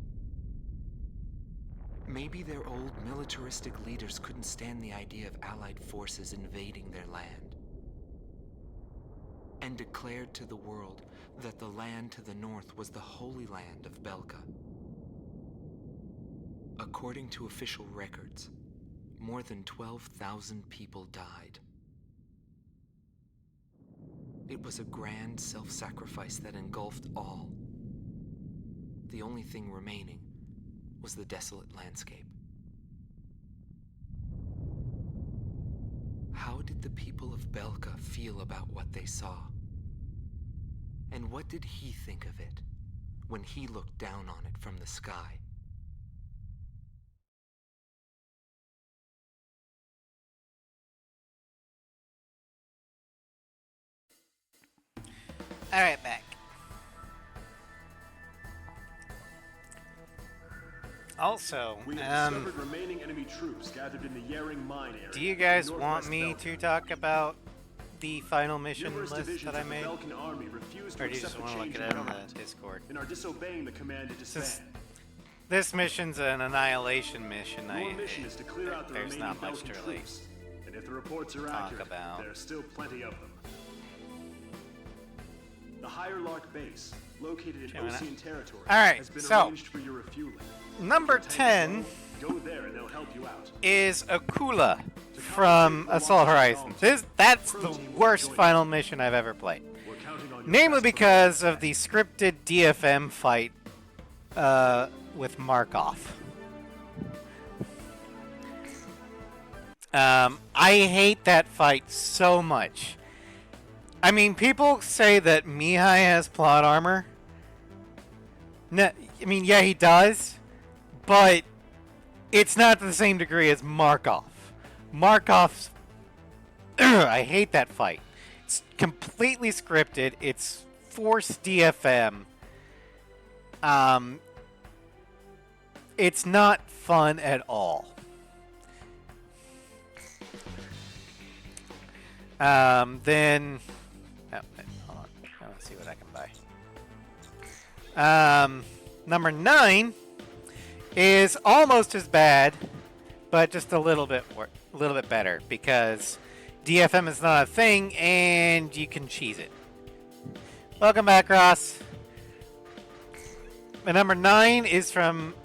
Maybe their old militaristic leaders couldn't stand the idea of Allied forces invading their land, and declared to the world that the land to the north was the Holy Land of Belka. According to official records, more than 12,000 people died. It was a grand self-sacrifice that engulfed all. The only thing remaining was the desolate landscape. How did the people of Belka feel about what they saw? And what did he think of it when he looked down on it from the sky?
All right, back. Also,
We have discovered remaining enemy troops gathered in the Yering mine area.
do you guys
in
want
northwest
me
Belkan.
to talk about the final mission
Numerous
list
divisions
that I
of the
made?
Belkan army refuse to
Or do you
accept
just
the
want to look
change
at
in
it on
government
the Discord?
and are disobeying the command to disband.
This mission's an annihilation mission.
Your mission is to clear out the
There's
remaining
not much
Belkan
to really
troops. And if the reports are
talk
accurate,
about.
there are still plenty of them. The Higher Lark base, located in
Okay,
Ocean territory,
Alright,
has been
so,
arranged for your refueling.
Number
If your tank
10
is low, go there and they'll help you out.
is Akula from Assault Horizons. That's the worst final mission I've ever played.
We're counting on your
Namely
best
because of the scripted DFM fight with Markov. I hate that fight so much. I mean, people say that Mihai has plot armor. No, I mean, yeah, he does, but it's not to the same degree as Markov. Markov's... I hate that fight. It's completely scripted. It's forced DFM. It's not fun at all. Then... Oh, hold on. I want to see what I can buy. Number 9 is almost as bad, but just a little bit better, because DFM is not a thing, and you can cheese it. Welcome back, Ross. And number 9 is from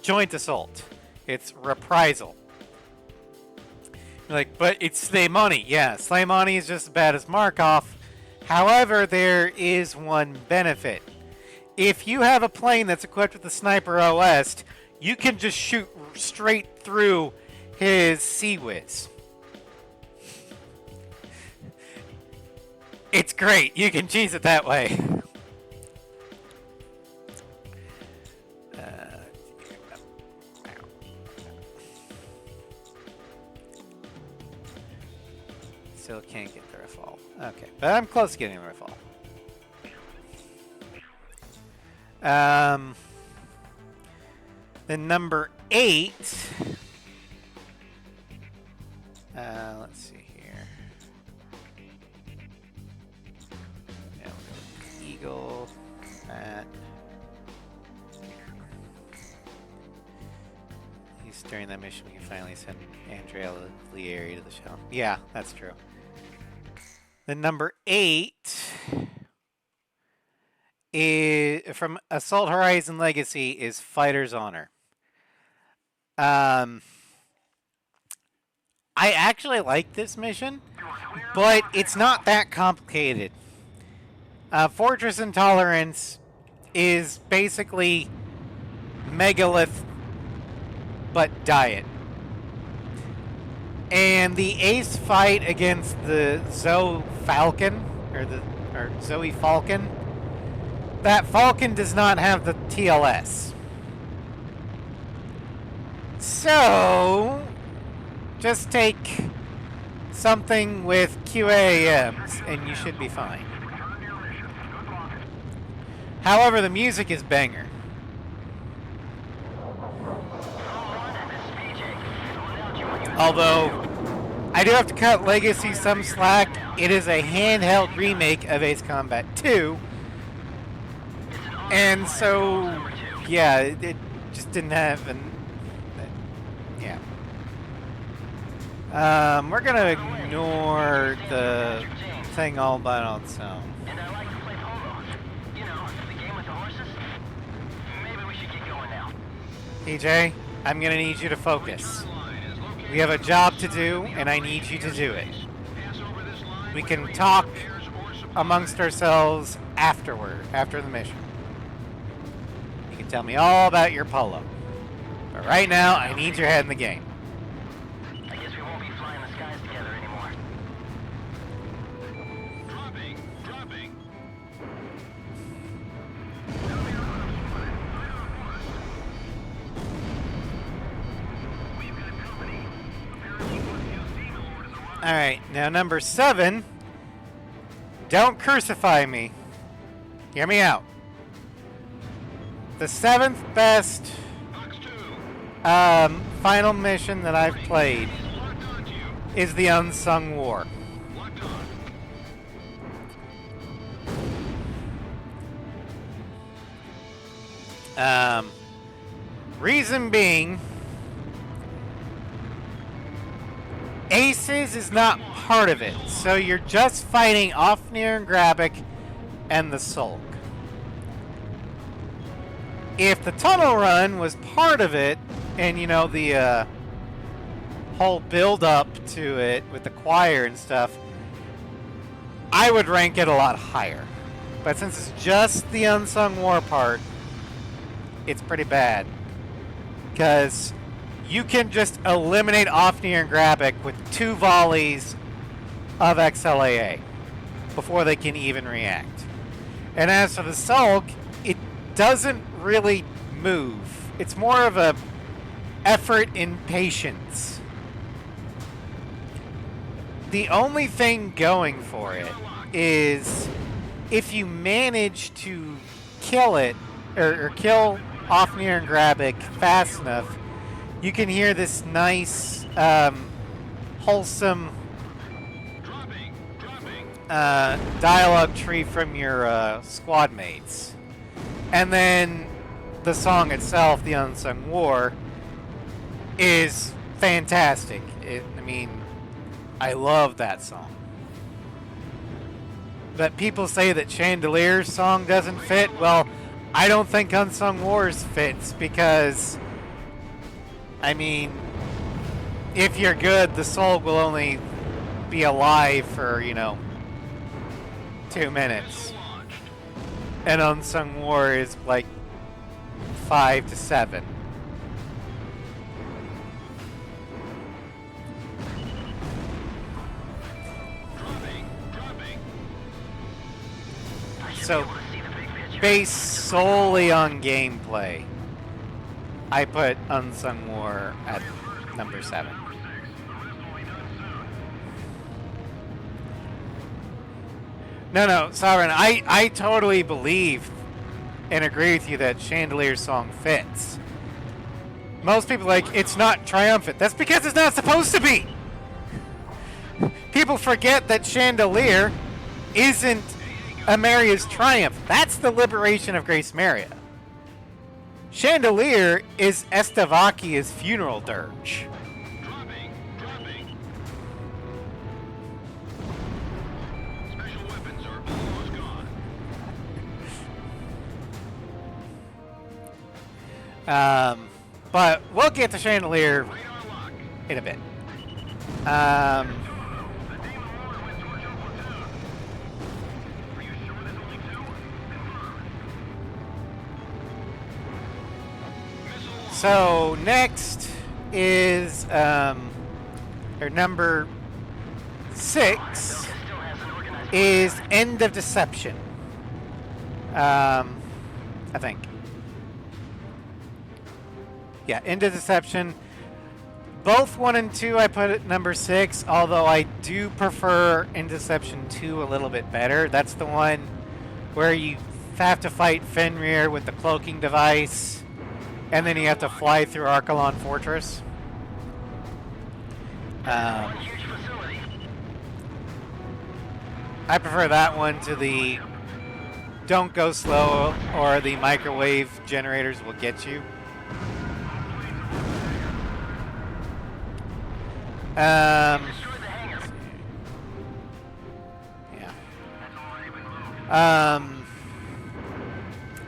Joint Assault. It's Reprisal. You're like, but it's Sleighmoney. Yeah, Sleighmoney is just as bad as Markov. However, there is one benefit. If you have a plane that's equipped with the Sniper OS, you can just shoot straight through his Sea-Wiz. It's great. You can cheese it that way. Still can't get the Rafale. Okay, but I'm close to getting the Rafale. Then number 8. Let's see here. Yeah, we'll go with Eagle. That. He's during that mission. We can finally send Andrea Lieri to the show. Yeah, that's true. Then number 8 is from Assault Horizon Legacy is Fighter's Honor. I actually like this mission, but it's not that complicated. Fortress Intolerance is basically Megalith, but diet. And the ace fight against the Zoe Falcon, or Zoe Falcon, that Falcon does not have the TLS. So, just take something with QAMs and you should be fine. However, the music is banger. Although, I do have to cut Legacy some slack. It is a handheld remake of Ace Combat 2. And so, yeah, it just didn't have an... Yeah. We're gonna ignore the thing all by on its own.
And I like to play polo. You know, the game with the horses. Maybe we should get going now.
EJ, I'm gonna need you to focus. We have a job to do, and I need you to do it.
Pass over this line
We can talk amongst ourselves afterward, after the mission. You can tell me all about your polo. But right now, I need your head in the game.
I guess we won't be flying the skies together anymore. Dropping.
Alright, now number 7. Don't crucify me. Hear me out. The 7th best final mission that I've played is the Unsung War. Reason being, Aces is not part of it, so you're just fighting Ofnir and Grabik and the Sulk. If the tunnel run was part of it, and you know, the whole build up to it with the choir and stuff, I would rank it a lot higher. But since it's just the Unsung War part, it's pretty bad. Because you can just eliminate Ofnir and Grabik with 2 volleys of XLAA before they can even react. And as for the Sulk, it doesn't really move. It's more of a effort in patience. The only thing going for it is if you manage to kill it, or kill Ofnir and Grabik fast enough, you can hear this nice, wholesome dialogue tree from your squad mates. And then the song itself, The Unsung War, is fantastic. I mean, I love that song. But people say that Chandelier's song doesn't fit. Well, I don't think Unsung Wars fits because, I mean, if you're good, the soul will only be alive for, 2 minutes. And Unsung War is like 5 to 7. So, based solely on gameplay, I put Unsung War at number 7. No, Sovereign, I totally believe and agree with you that Chandelier's song fits. Most people are like, it's not triumphant. That's because it's not supposed to be! People forget that Chandelier isn't Ameria's triumph. That's the liberation of Grace Maria. Chandelier is Estavakia's funeral dirge.
Dropping. Special weapons are almost gone.
But we'll get to Chandelier in a bit. So next is or number 6 is End of Deception. I think. Yeah, End of Deception. Both 1 and 2 I put at number 6, although I do prefer End of Deception 2 a little bit better. That's the one where you have to fight Fenrir with the cloaking device, and then you have to fly through Archelon Fortress. I prefer that one to the don't go slow or the microwave generators will get you. Yeah.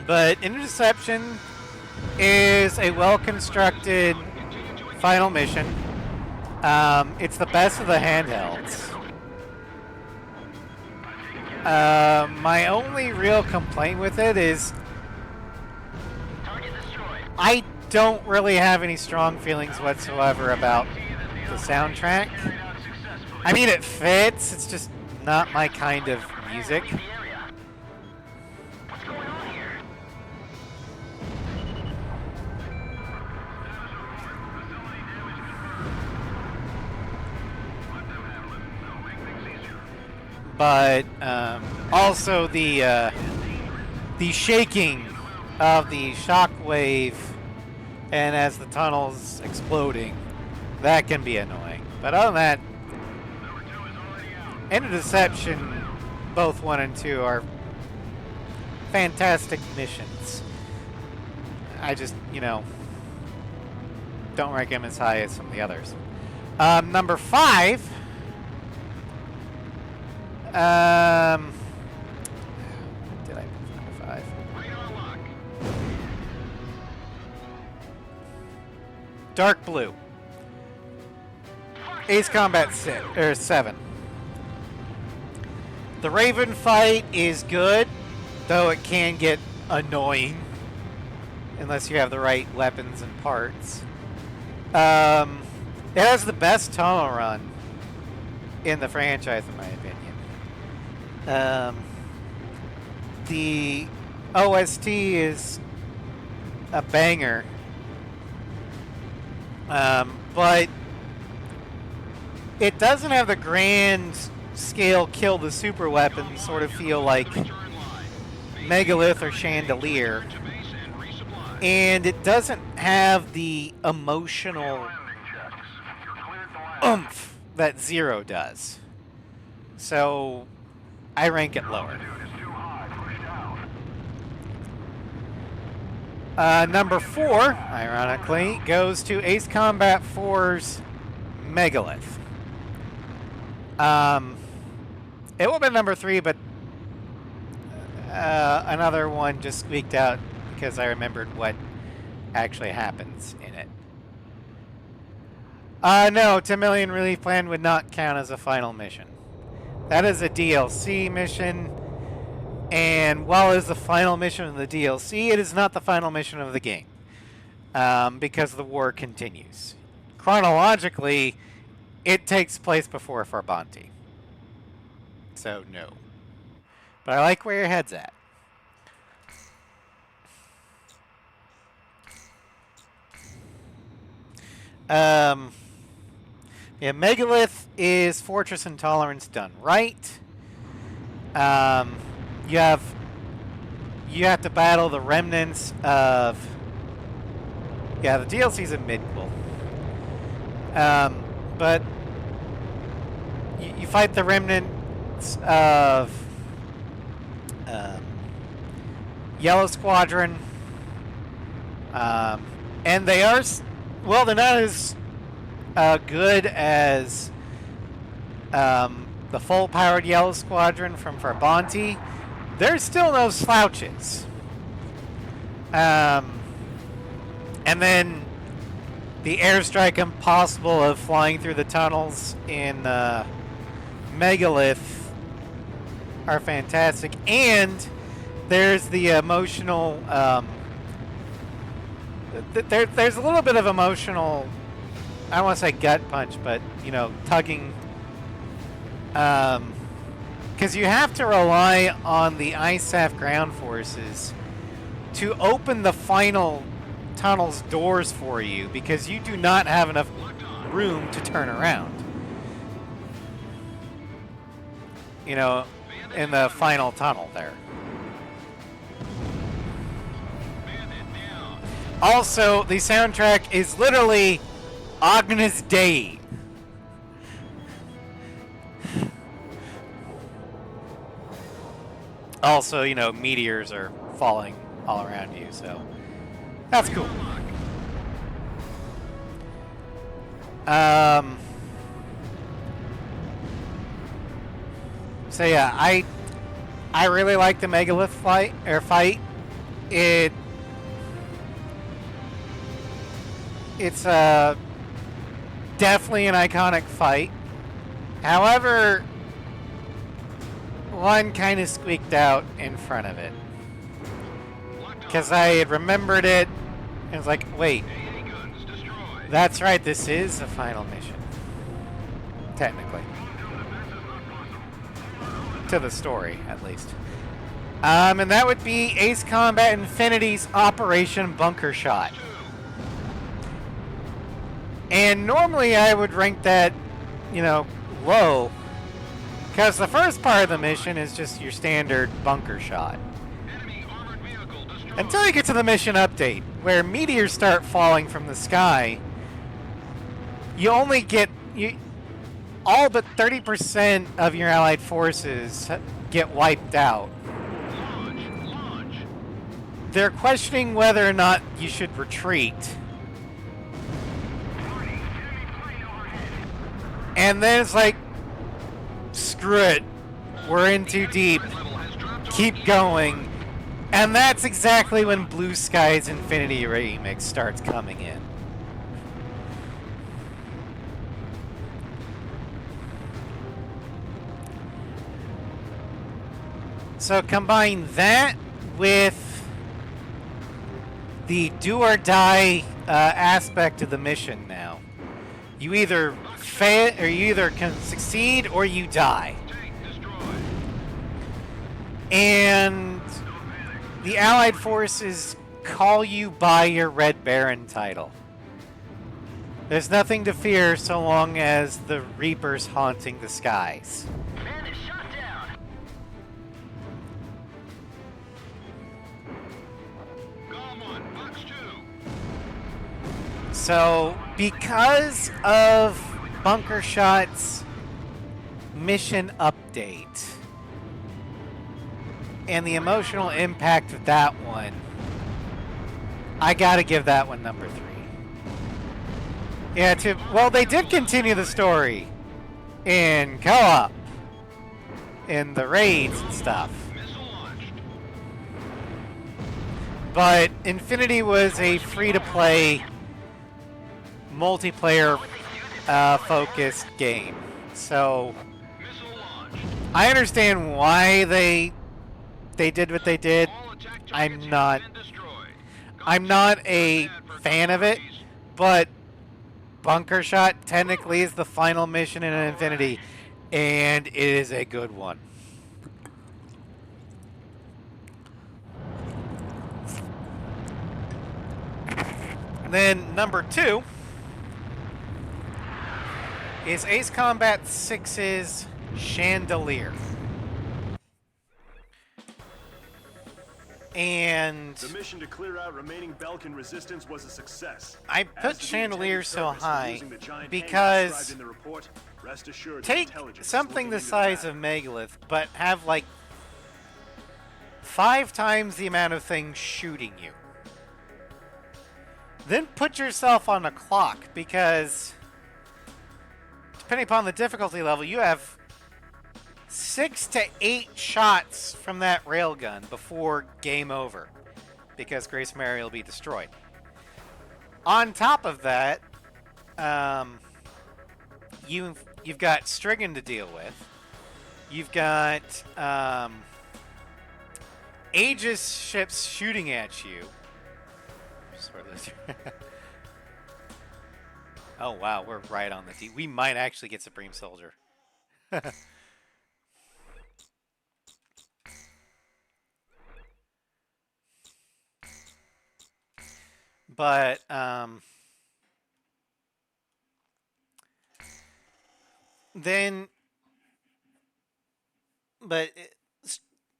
But Interception is a well-constructed final mission. It's the best of the handhelds. My only real complaint with it is
Target destroyed.
I don't really have any strong feelings whatsoever about the soundtrack.
Carried out successfully.
I mean, it fits. It's just not my kind of music.
Leave the area. What's going on here?
But also the shaking of the shockwave, and as the tunnel's exploding, that can be annoying. But other than that, End of Deception, both 1 and 2, are fantastic missions. I just, don't rank them as high as some of the others. Number 5. Did I put number 5? Dark Blue. Ace Combat 7. The Raven fight is good, though it can get annoying unless you have the right weapons and parts. It has the best tunnel run in the franchise, in my opinion. The OST is a banger, but it doesn't have the grand scale kill the super weapons sort of feel like Megalith or Chandelier, and it doesn't have the emotional oomph that Zero does. So I rank it lower. Number 4, ironically, goes to Ace Combat 4's Megalith. It would have been number 3, but another one just squeaked out because I remembered what actually happens in it. No, 10 Million Relief Plan would not count as a final mission. That is a DLC mission, and while it is the final mission of the DLC, it is not the final mission of the game, because the war continues. Chronologically, it takes place before Farbanti. So, no. But I like where your head's at. Yeah, Megalith is Fortress Intolerance done right. You have to battle the remnants of... Yeah, the DLC's in Midquel. But you fight the remnants of Yellow Squadron, and they are, well, they're not as good as the full-powered Yellow Squadron from Farbanti. There's still no slouches. And then the airstrike impossible of flying through the tunnels in Megalith are fantastic. And there's the emotional... there's a little bit of emotional... I don't want to say gut punch, but, tugging. Because you have to rely on the ISAF ground forces to open the final tunnel's doors for you, because you do not have enough room to turn around. In the final tunnel there. Also, the soundtrack is literally Agnus Dei. Also, meteors are falling all around you, so that's cool. So yeah, I really like the Megalith fight. It's definitely an iconic fight. However, one kind of squeaked out in front of it. Because I had remembered it, and was like, wait, that's right, this is the final mission. Technically. To the story, at least. And that would be Ace Combat Infinity's Operation Bunker Shot. And normally I would rank that, you know, low. Because the first part of the mission is just your standard bunker shot. Until you get to the mission update, where meteors start falling from the sky, you only get... all but 30% of your allied forces get wiped out. They're questioning whether or not you should retreat. And then it's like, screw it. We're in too deep. Keep going. And that's exactly when Blue Sky's Infinity Remix starts coming in. So combine that with the do or die aspect of the mission now. You either fail, or you either can succeed or you die. And the Allied forces call you by your Red Baron title. There's nothing to fear so long as the Reaper's haunting the skies. So, because of Bunker Shot's mission update and the emotional impact of that one, I gotta give that one number 3. Yeah, well, they did continue the story in co-op, in the raids and stuff. But Infinity was a free-to-play multiplayer focused game. So I understand why they did what they did. I'm not a fan of it, but Bunker Shot technically is the final mission in Infinity, and it is a good one. And then number 2 is Ace Combat 6's Chandelier. And
the mission to clear out remaining Belkan resistance was a success.
I put Chandelier so high because take something the size of Megalith, but have like 5 times the amount of things shooting you. Then put yourself on a clock, because depending upon the difficulty level, you have 6 to 8 shots from that railgun before game over, because Grace Mary will be destroyed. On top of that, you've got Strigan to deal with. You've got Aegis ships shooting at you. Oh wow, we're right on the T. We might actually get Supreme Soldier. But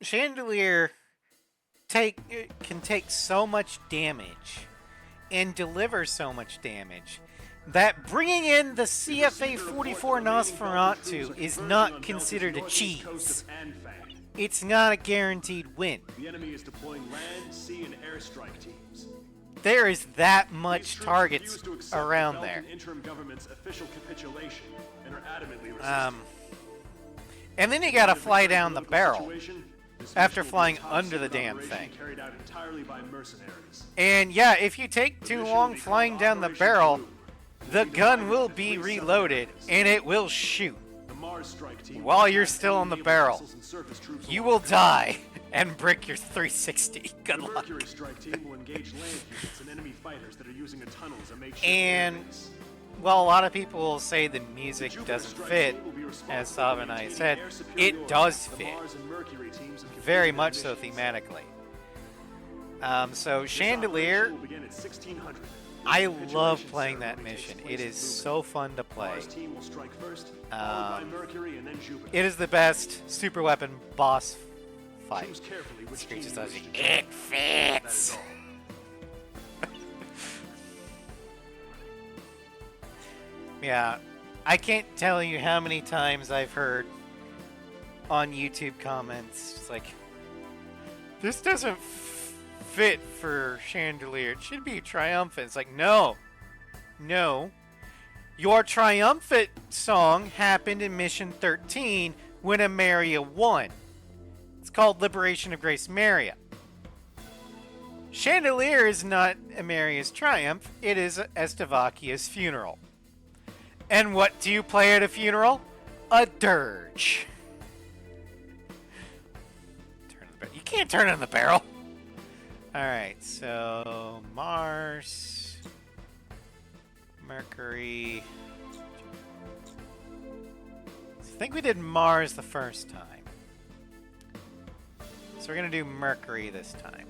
Chandelier can take so much damage and deliver so much damage that bringing in the CFA 44 Nosferatu is not considered a cheese. It's not a guaranteed win.
The enemy is deploying land, sea, and airstrike teams.
There is that much targets around there.
Interim government's official capitulation and are adamantly resisting.
And then you gotta fly down the barrel after flying under the damn thing.
Carried out entirely by mercenaries.
And yeah, if you take too long flying down the barrel, the gun will be reloaded and it will shoot.
Mars strike team
while
will
you're
attack
still on
enemy
the
naval
barrel.
vessels and surface troops
You
along
will
the
die and break your 360. Good
The
luck.
Mercury strike team will engage land units and enemy fighters that are using a tunnel as a makeshift
And
air base.
well, a lot of people will say the music
Jupiter
doesn't
strike
fit,
team will be responsible
as
for
Sav and I
maintaining
said.
air superiority
It does
as the
fit,
Mars and Mercury teams have
very
completed
much
their
so
missions.
thematically. So
This
Chandelier,
operation will begin at 1600.
I
The
love
capitulation
playing that
ceremony takes
mission.
place
It
in
is
Lubin.
so fun to play.
Mars team will strike first, followed by Mercury and then Jupiter.
It is the best super weapon boss fight.
Choose carefully which team
Screeches
you
does
wish
it.
to join.
It
That is
fits.
all.
Yeah, I can't tell you how many times I've heard on YouTube comments, it's like, this doesn't fit for Chandelier. It should be triumphant. It's like, no. Your triumphant song happened in Mission 13 when Ameria won. It's called Liberation of Grace Maria. Chandelier is not Ameria's triumph. It is Estavakia's funeral. And what do you play at a funeral? A dirge. You can't turn on the barrel. Alright, so Mars, Mercury. I think we did Mars the first time. So we're going to do Mercury this time.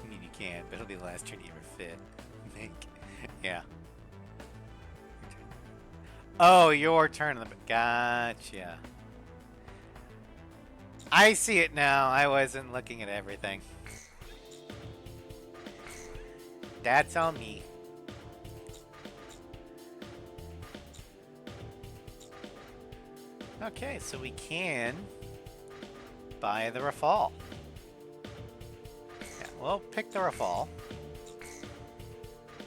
I mean, you can, but it'll be the last turn you ever fit. I think. Yeah. Oh, your turn on the... Gotcha. I see it now. I wasn't looking at everything. That's on me. Okay, so we can buy the Rafale. Yeah, we'll pick the Rafale.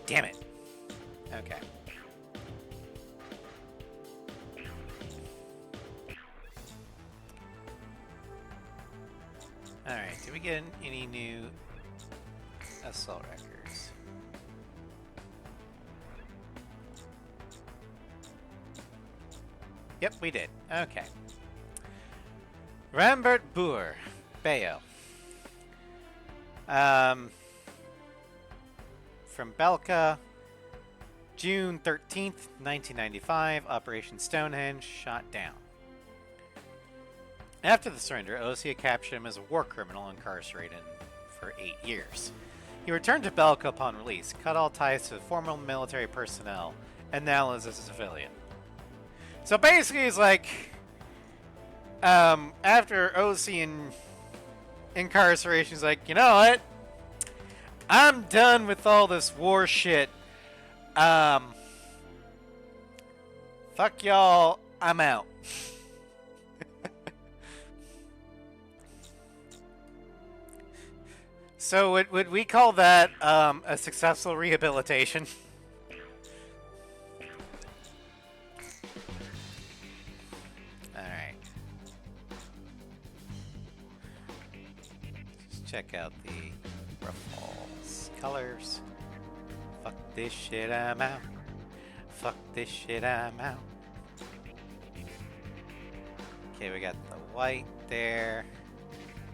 Damn it. Okay. Alright, did we get any new assault records? Yep, we did. Okay. Rambert Boer, Bayo. From Belka, June 13th, 1995, Operation Stonehenge, shot down. After the surrender, Osea captured him as a war criminal incarcerated for 8 years. He returned to Belka upon release, cut all ties to former military personnel, and now lives as a civilian. So basically, he's like, after Osean incarceration, he's like, you know what? I'm done with all this war shit. Fuck y'all, I'm out. So would we call that a successful rehabilitation? Alright. Just check out the Rafale's colors. Fuck this shit, I'm out. Fuck this shit, I'm out. Okay, we got the white there.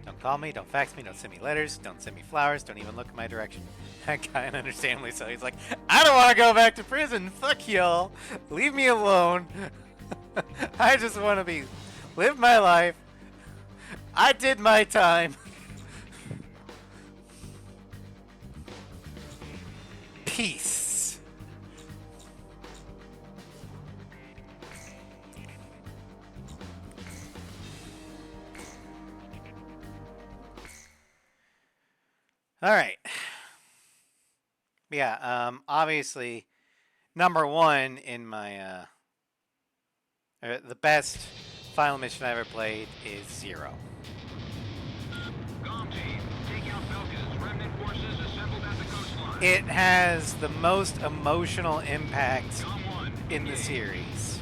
Don't call me, don't fax me, don't send me letters, don't send me flowers, don't even look in my direction. That guy, and understandably so, he's like, I don't want to go back to prison, fuck y'all, leave me alone. I just want to live my life. I did my time. Peace. All right. Yeah, obviously, number one in my, the best final mission I ever played is 0.
Comm team, take out Belka's remnant forces assembled at the coastline.
It has the most emotional impact
Comm 1,
in the
engage.
series.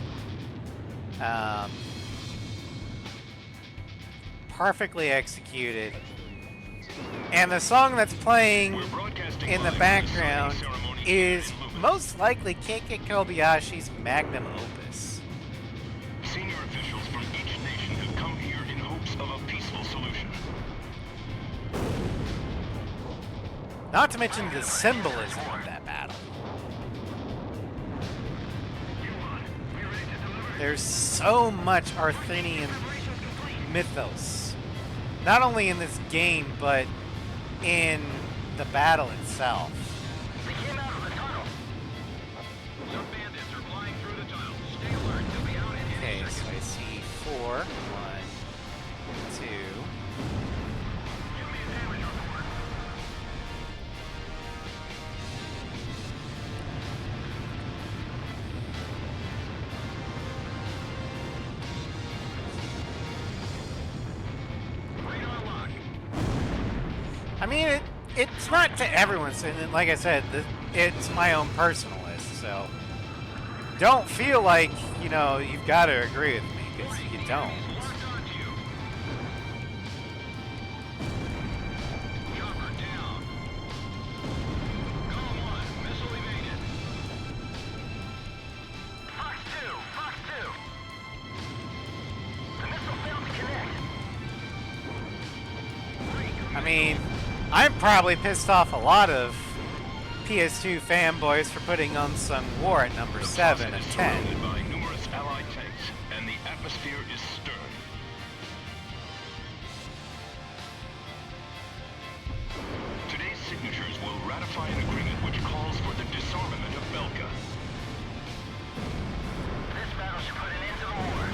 Perfectly executed. And the song that's playing
We're broadcasting
in the
live from
background
signing ceremony
is
in Lubin.
most likely Keiki Kobayashi's magnum opus.
Senior officials from each nation have come here in hopes of a peaceful solution.
Not to mention the symbolism of that battle. There's so much Arthenian mythos. Not only in this game, but in the battle itself.
They came out of the tunnel. Some bandits are flying through the tunnel. Stay alert. They'll be out in
Okay, so I see 4. 1, 2.
Give me a damage report. Radar lock.
I mean, it's not to everyone's, and like I said, it's my own personal list, so don't feel like, you know, you've got to agree with me, because you don't.
Locked onto you. Chopper down. Column 1, missile evaded. Fox 2, Fox 2. The missile failed to connect.
I mean, I'm probably pissed off a lot of PS2 fanboys for putting Unsung War at number 7 of 10.
Surrounded by numerous allied tanks, and the atmosphere is stern. Today's signatures will ratify an agreement which calls for the disarmament of Belka. This battle should put an end to the war.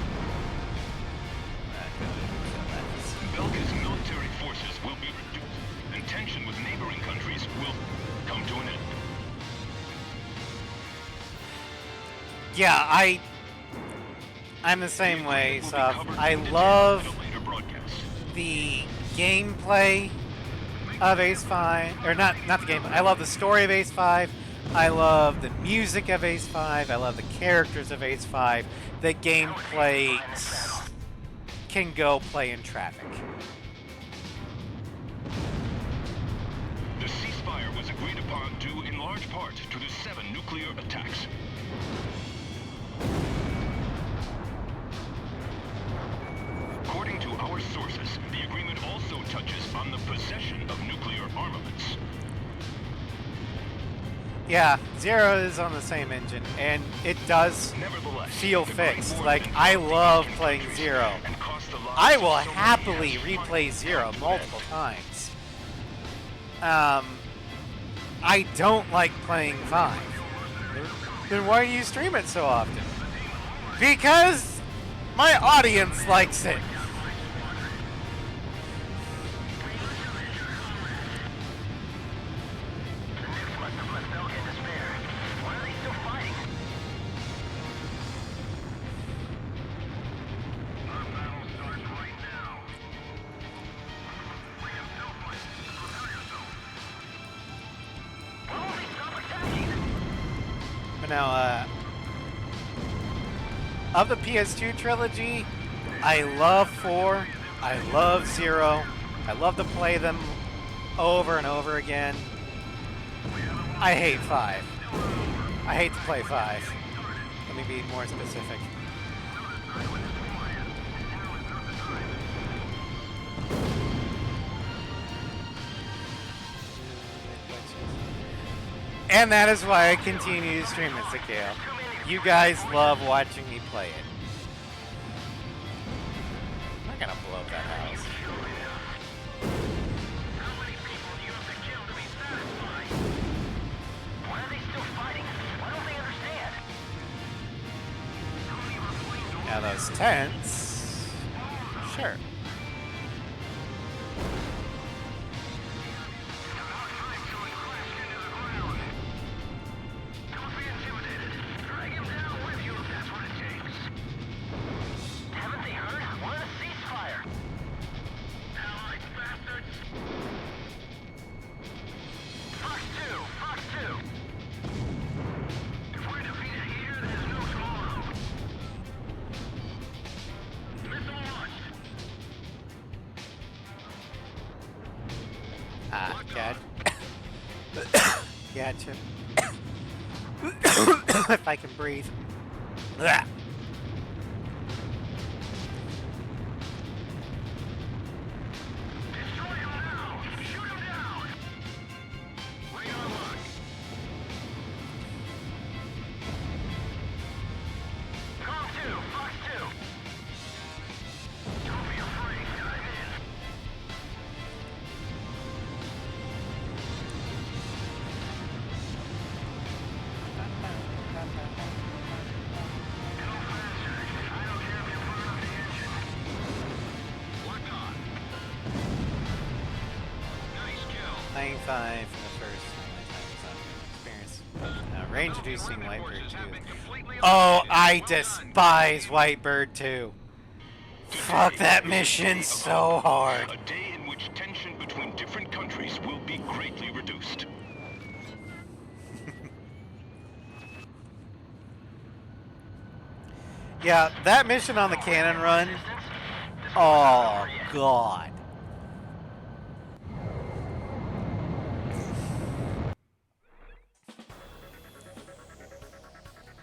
Belka's military forces will be reduced, and tension with neighboring countries will come to an end.
Yeah, I'm the same way, so I love the gameplay of Ace 5, or not the game, I love the story of Ace 5, I love the music of Ace 5, I love the characters of Ace 5, the gameplay can go play in traffic.
The ceasefire was agreed upon due in large part to the 7 nuclear attacks. According to our sources, the agreement also touches on the possession of nuclear armaments.
Yeah, Zero is on the same engine, and it does
Nevertheless,
feel
the Great
fixed.
War
Like,
has
I
cost
love
each
playing
country
Zero.
and cost the lives
I
of
will
so many
happily
as
replay
far
Zero
as
multiple
end.
times. I don't like playing 5. Then why do you stream it so often? Because my audience likes it.
The nukes must have left Belka in despair. Why are they still fighting? Our battle starts right now. We have no fight. Prepare yourself. Why won't they stop attacking?
But now, of the PS2 trilogy, I love 4, I love 0, I love to play them over and over again. I hate 5. I hate to play 5. Let me be more specific. And that is why I continue to stream it, Zakale. You guys love watching me play it. I'm not gonna blow up that house.
How many people do you have to kill to be satisfied? Why are they still fighting? Why don't they understand?
Now those tents, sure.
Don't be intimidated. Drag him down with you if that's what it takes. Haven't they heard? Want a ceasefire? Allied bastards! Fox 2! Fox 2! If we're defeated here, there's no tomorrow. Missile launched!
Ah, God. Gotcha. if I can breathe. Ugh.
Destroy him now! Shoot him down! Bring on luck! Com 2, Fox 2. Don't be afraid, dive in. Go faster. I don't care if you burn up the engine. Lock on. Nice kill.
95 from the first. 95% experience. Range reducing Whitebird 2. Oh, I despise Whitebird 2. Fuck that mission so hard.
A day in which tension between different countries will be greatly reduced.
Yeah, that mission on the cannon run. Oh, God.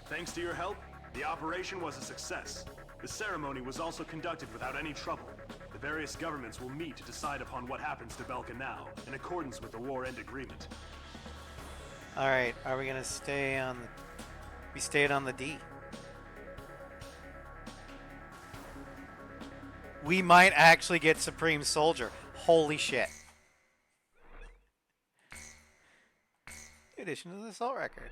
Thanks to your help, the operation was a success. The ceremony was also conducted without any trouble. The various governments will meet to decide upon what happens to Belkan now, in accordance with the war end agreement.
Alright, are we gonna stay on the... We stayed on the D. We might actually get Supreme Soldier. Holy shit. Addition to the assault record.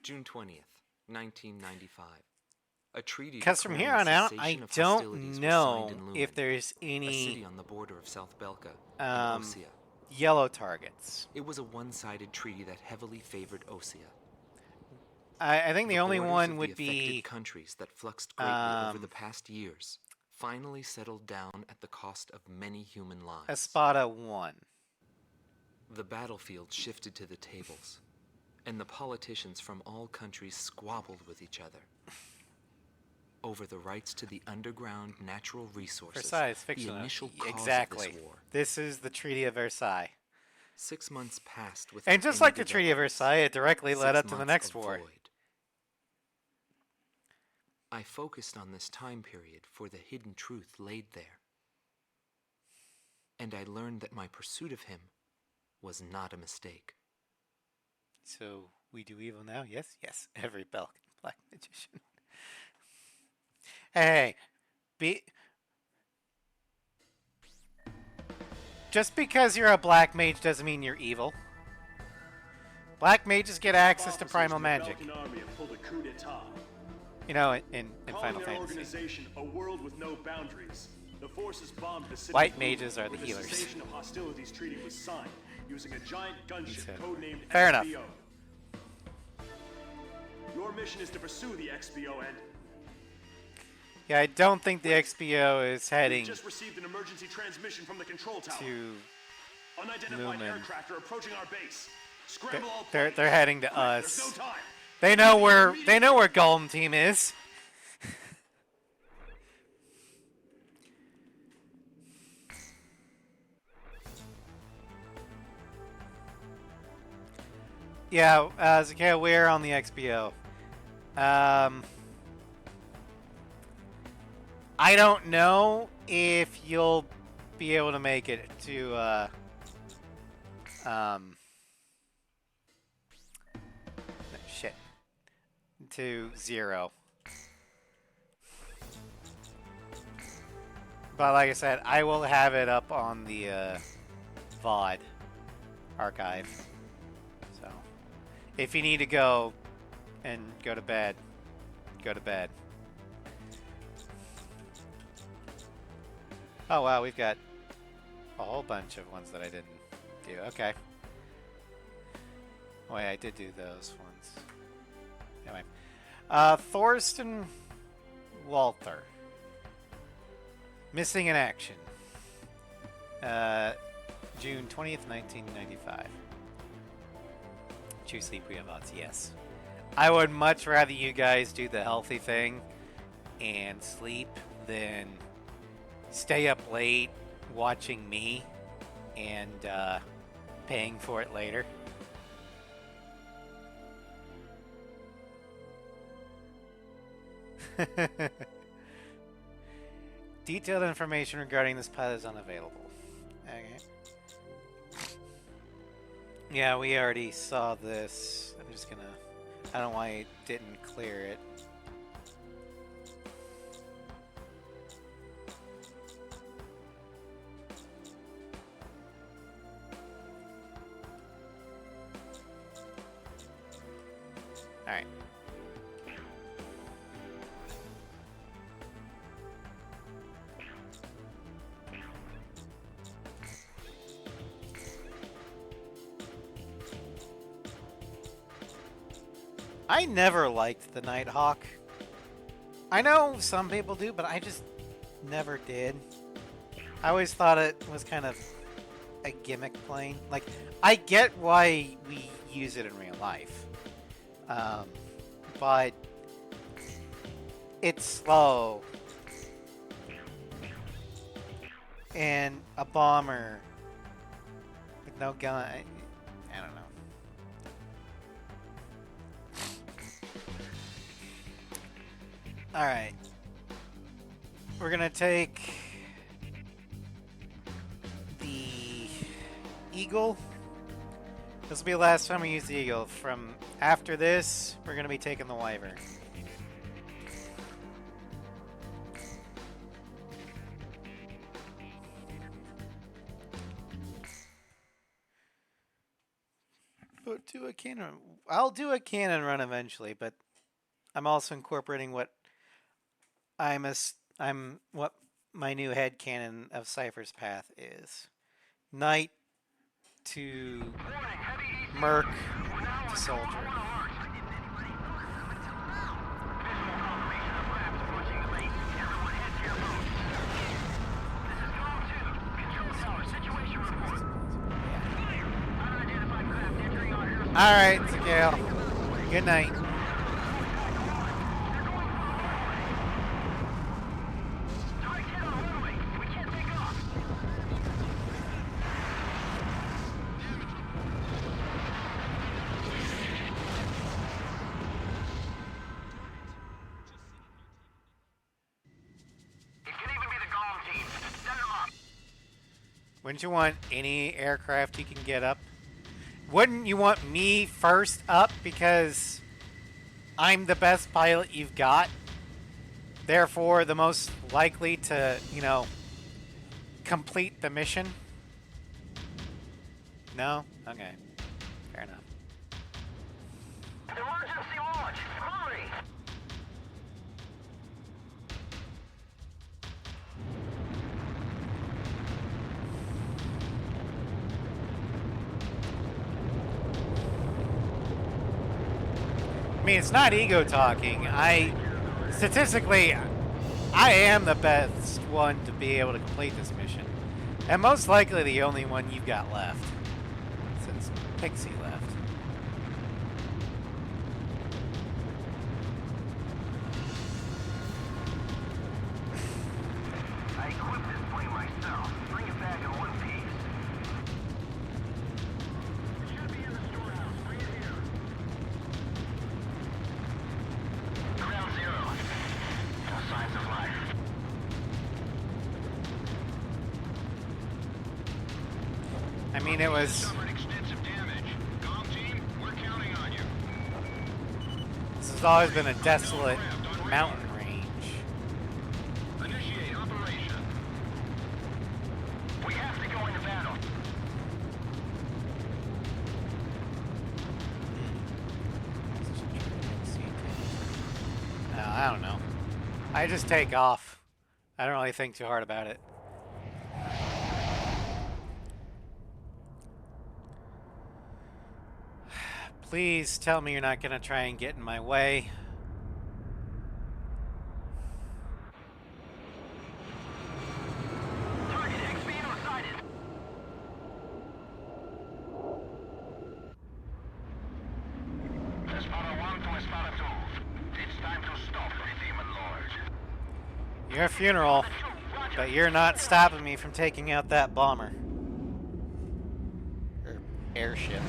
June 20th, 1995. A treaty
Because from here
declaring
on out,
cessation
I
of
don't
hostilities was
know
signed in Lumen,
if there's
a city
any
on the border of South Belka and Osea.
yellow targets.
It was a one-sided treaty that heavily favored Osea.
I think the only
borders
one
of
would
the affected
be...
countries that fluxed greatly over the past years finally settled down at the cost of many human lives.
Espada 1.
The battlefield shifted to the tables, and the politicians from all countries squabbled with each other over the rights to the underground natural resources.
Versailles is fictional.
The initial cause
Exactly.
of this war.
This is the Treaty of Versailles.
6 months passed without
And just
any
like the Treaty of
developments.
Versailles, it directly led
6
up to the
months
next
of
war.
void. I focused on this time period for the hidden truth laid there. And I learned that my pursuit of him was not a mistake.
So, we do evil now? Yes? Yes. Every Belkan black magician. Hey, just because you're a black mage doesn't mean you're evil. Black mages get access to primal magic.
The Belkan army have pulled a coup d'etat.
You know, in
Calling
Final
their
Fantasy.
organization a world with no boundaries. The forces bombed the city.
White
of Lumen,
mages are the
where
healers.
The cessation of hostilities treaty was signed using a giant gunship
said-
codenamed
Fair enough.
XBO. Your mission is to pursue the XBO and
Yeah, I don't think the XBO is
we've
heading
just received an emergency transmission from the control tower.
to...
Unidentified
Lumen.
aircraft are approaching our base. Scramble all
They're
planes.
heading to
Quick,
us.
There's no time.
They know where Golem Team is. Yeah, Zakeo, we're on the XBO. I don't know if you'll be able to make it to, shit. To 0. But like I said, I will have it up on the, VOD archive. So, if you need to go and go to bed, go to bed. Oh wow, we've got a whole bunch of ones that I didn't do. Okay. Oh wait, I did do those ones. Anyway. Thorsten Walther. Missing in action. June 20th, 1995. Choose sleep, we have odds, yes. I would much rather you guys do the healthy thing and sleep than stay up late watching me and paying for it later. Detailed information regarding this pilot is unavailable. Okay. Yeah, we already saw this. I'm just gonna... I don't know why it didn't clear it. Alright. I never liked the Nighthawk. I know some people do, but I just never did. I always thought it was kind of a gimmick plane. Like, I get why we use it in real life. But it's slow. And a bomber with no gun. I don't know. Alright. We're gonna take the Eagle. This will be the last time we use the Eagle. From after this, we're gonna be taking the Wyvern. But do a cannon. I'll do a cannon run eventually, but I'm also incorporating what what my new head canon of Cypher's Path is. Knight to Merc to Soldier. Alright, Gale. Good night. Wouldn't you want any aircraft you can get up? Wouldn't you want me first up because I'm the best pilot you've got? Therefore, the most likely to, complete the mission? No? Okay. Fair enough.
Emergency launch! Hurry!
I mean, it's not ego talking. Statistically, I am the best one to be able to complete this mission. And most likely the only one you've got left. Since Pixie left.
I equipped this plane myself. Bring it back in one piece. It should be in the storehouse. Bring it here. Ground zero. No signs of life.
I mean, it was...
Suffered extensive damage. Comm team, we're counting on you.
This has always been a desolate mountain range.
Initiate operation. We have to go into battle.
No, I don't know. I just take off. I don't really think too hard about it. Please tell me you're not going to try and get in my way.
Target XBO sighted. Espada 1 to Espada 2. It's time to stop the Demon Lord.
Your funeral.
Roger.
But you're not stopping me from taking out that bomber. Or airship.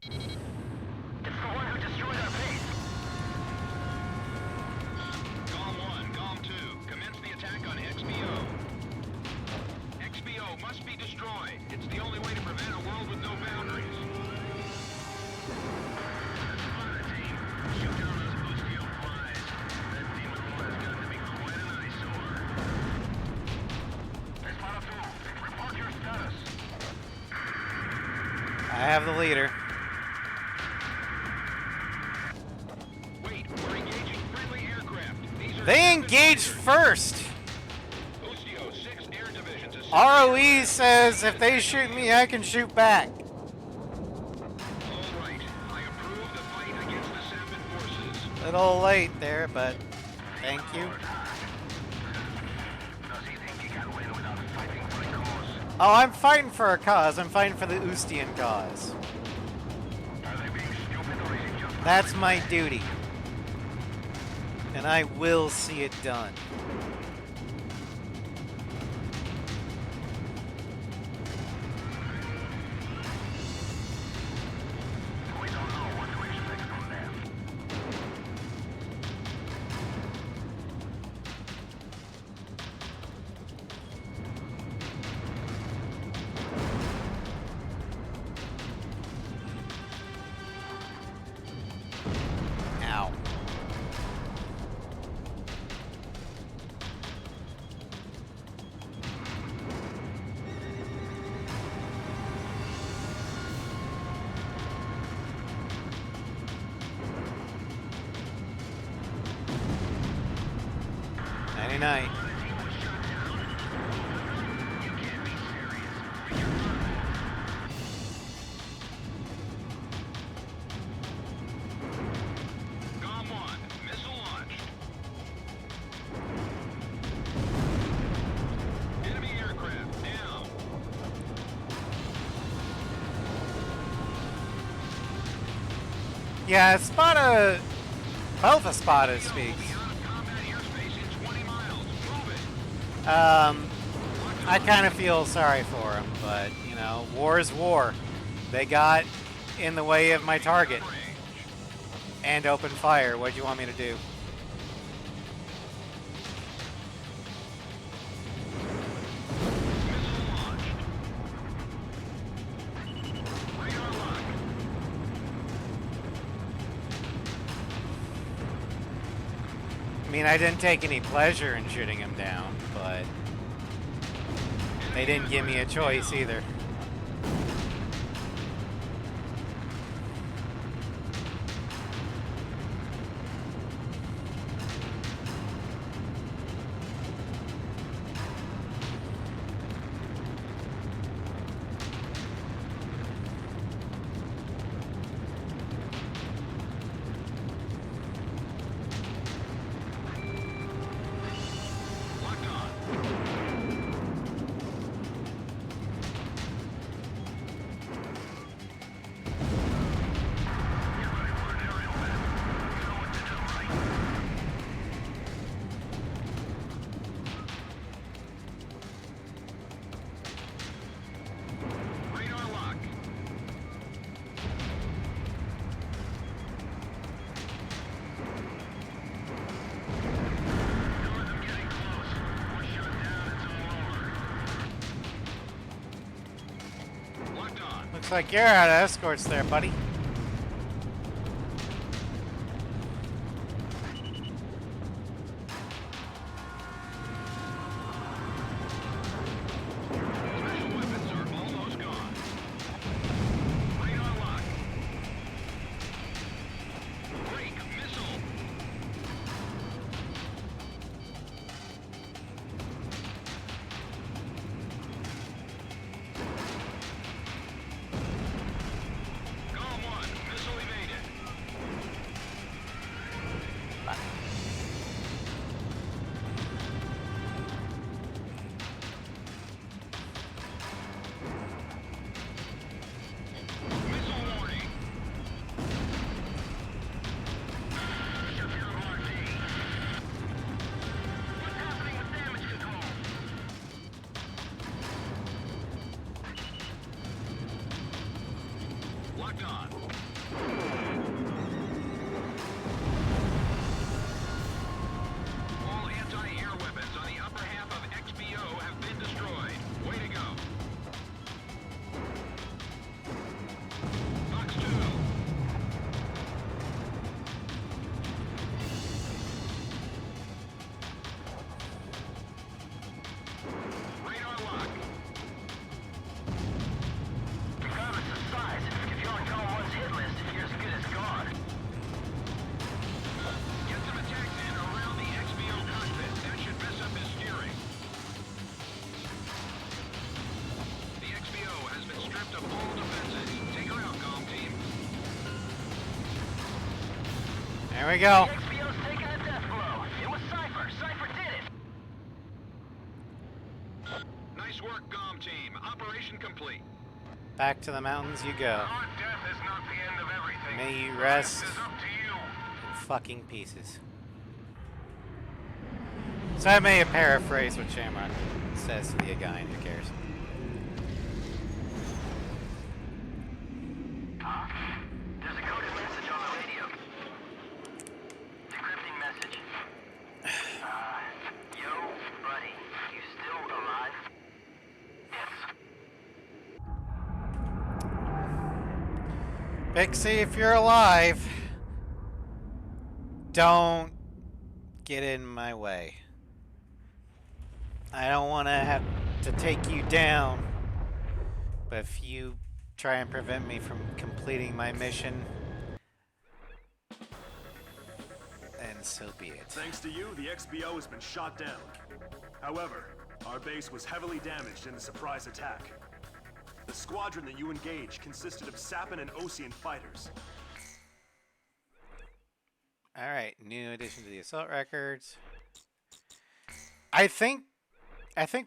It's the one who destroyed our base.
Gom 1, Gom 2, commence the attack on XBO. XBO must be destroyed. It's the only way to prevent a world with no boundaries.
That's fine, team. Shoot down those Ustio flies. That demon war has got to be quite an eyesore. Espada 2, report your status.
I have the leader.
Wait, we're engaging friendly aircraft. These are
They engaged first!
Ustio 6 air divisions.
ROE says if they shoot me, I can shoot back.
All right, I approve the fight against the Sapid forces.
Little late there, but thank you.
Does he think he can win without fighting for a cause?
Oh, I'm fighting for a cause. I'm fighting for the Ustian cause.
Are they being stupid or is it just...
That's my duty. And I will see it done.
We don't know what to expect from them.
Ow. Night.
Gom 1, missile launched. Enemy aircraft down.
Yeah, Espada. Both Espada speaks.
Combat airspace in 20 miles. Move it.
I kind of feel sorry for him, but, you know, war is war. They got in the way of my target. And open fire. What do you want me to do?
Missile launched. Radar lock.
I mean, I didn't take any pleasure in shooting him down, but they didn't give me a choice either.
Locked on. Radar lock. Locked on.
Looks like you're out of escorts there, buddy.
Special weapons are almost gone. Radar lock. Break missile. Gom 1, locked on. All anti-air weapons on the upper half of XBO have been destroyed. Way to go. Fox 2. Radar lock.
Regardless of size, if you're on Column 1's hit list, you're as good as gone.
Get some attacks in around the XBO cockpit. That should mess up his steering. The XBO has been stripped of all defenses. Take her out, comm team.
There we go.
The XBO's taking a death blow. It was Cypher. Cypher did it.
Nice work, comm team. Operation complete.
Back to the mountains you go.
Our death is not the end of everything.
May you rest
This is up to you.
in fucking pieces. So I may paraphrase what Shamrock says to the guy. Who cares?
There's a coded message on the radio. Decrypting message. Yo, buddy, you still alive? Yes.
Pixie, if you're alive, don't get in my way. I don't want to have to take you down, but if you try and prevent me from completing my mission, then so be it.
Thanks to you, the XBO has been shot down. However, our base was heavily damaged in the surprise attack. The squadron that you engaged consisted of Sapin and Osean fighters.
Alright, new addition to the assault records. I think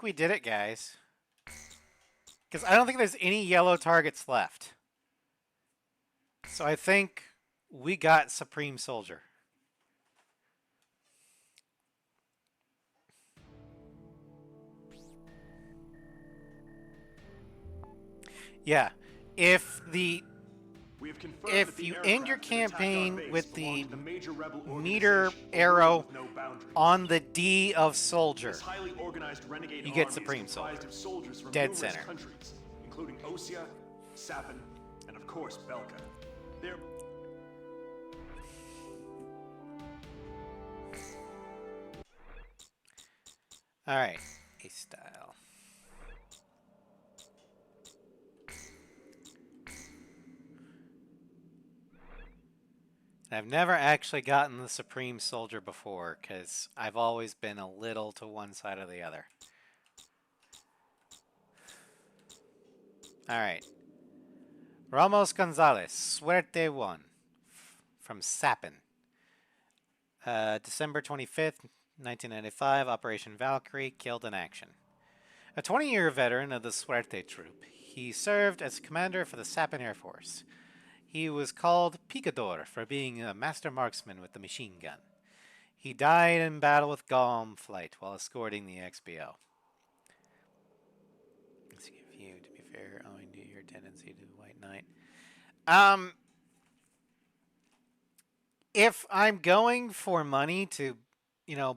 we did it, guys. Because I don't think there's any yellow targets left. So I think we got Supreme Soldier. Yeah, if
We have confirmed
If
that the
you
aircraft
end your
that attacked our
campaign
base
with
belong
the
to major rebel
meter
organization,
arrow
with no boundaries.
on the D of Soldier,
This highly organized renegade
you get
army is
Supreme
comprised
Soldier.
of soldiers from
Dead
numerous
center.
countries, including Osea, Sapin, and of course Belkan. They're
Alright, A style. I've never actually gotten the Supreme Soldier before, because I've always been a little to one side or the other. Alright. Ramos Gonzalez, Suerte 1, from Sapin. December 25th, 1995, Operation Valkyrie, killed in action. A 20-year veteran of the Suerte troop, he served as commander for the Sapin Air Force. He was called Picador for being a master marksman with the machine gun. He died in battle with Gom Flight while escorting the XBO. Let's give you, to be fair, owing to your tendency to White Knight. If I'm going for money to,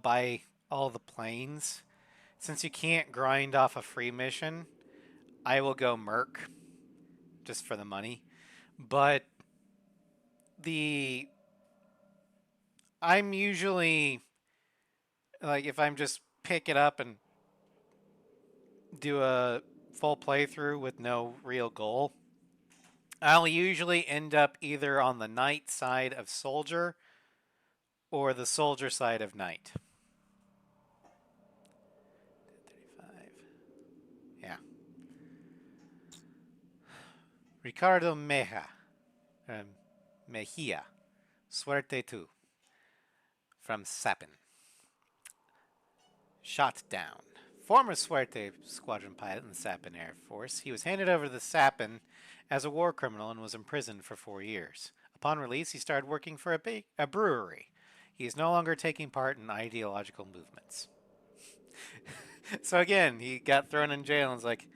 buy all the planes, since you can't grind off a free mission, I will go Merc, just for the money. But I'm usually, like, if I'm just pick it up and do a full playthrough with no real goal, I'll usually end up either on the Knight side of Soldier or the Soldier side of Knight. 35. Yeah. Ricardo Mejia, Suerte 2, from Sapin. Shot down. Former Suerte squadron pilot in the Sapin Air Force, he was handed over to the Sapin as a war criminal and was imprisoned for 4 years. Upon release, he started working for a brewery. He is no longer taking part in ideological movements. So again, he got thrown in jail and was like,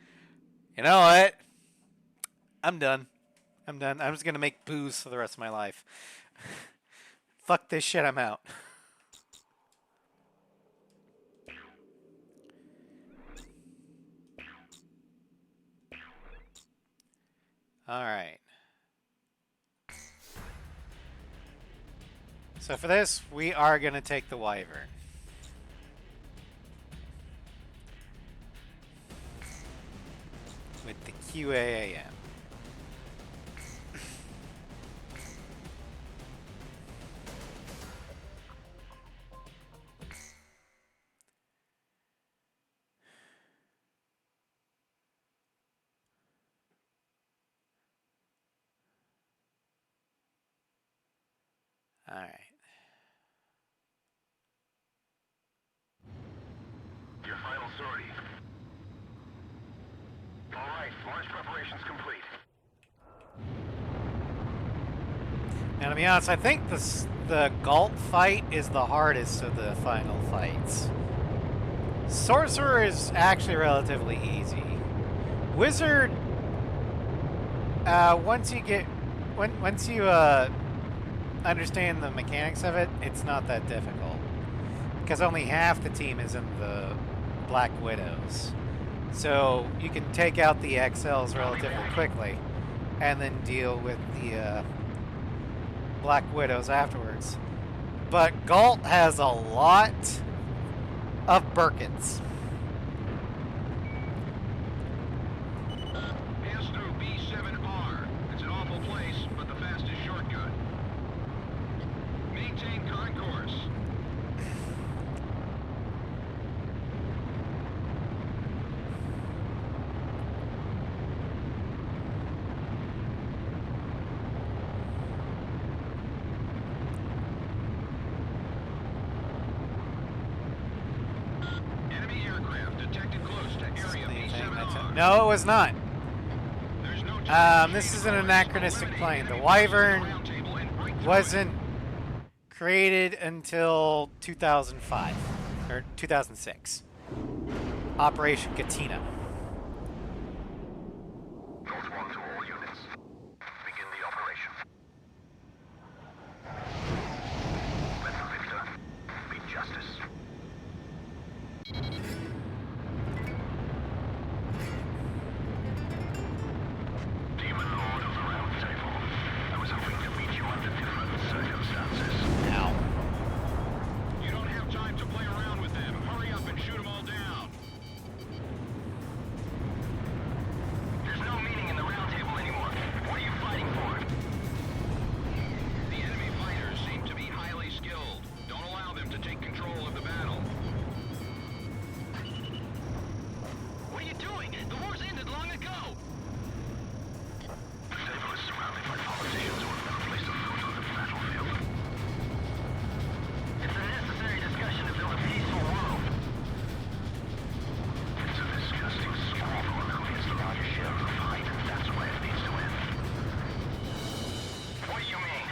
you know what? I'm done. I'm done. I'm just gonna make booze for the rest of my life. Fuck this shit, I'm out. Alright. So for this, we are gonna take the Wyvern. With the QAAM. Alright.
Your final sortie. All right, launch preparations complete.
Now, to be honest, I think the Galt fight is the hardest of the final fights. Sorcerer is actually relatively easy. Wizard, once you understand the mechanics of it, it's not that difficult. Because only half the team is in the Black Widows. So you can take out the XLs relatively quickly and then deal with the Black Widows afterwards. But Galt has a lot of Birkins.
Pass through B7R. It's an awful place, but the fastest shortcut. Maintain concourse. Enemy aircraft detected close to area B7R.
No, it was not.
There's no time to
This
change
is an
course.
anachronistic
Eliminate
plane. The
enemy
Wyvern
round table and break through it.
wasn't created until 2005 or 2006. Operation Katina.
North 1 to all units. Begin the operation. Let the victor be justice. Demon Lord of the Round Table. I was hoping to meet you under different circumstances.
Ow.
You don't have time to play around with them. Hurry up and shoot them all down.
There's no meaning in the Round Table anymore. What are you fighting for?
The enemy fighters seem to be highly skilled. Don't allow them to take control of the battle.
What are you doing? The war's ended long ago. The table is surrounded by politicians who have never placed a foot on the battlefield. It's a necessary discussion to build a peaceful world. It's a disgusting squabble on who gets the largest share of the fight. That's why it needs to end. What do you mean?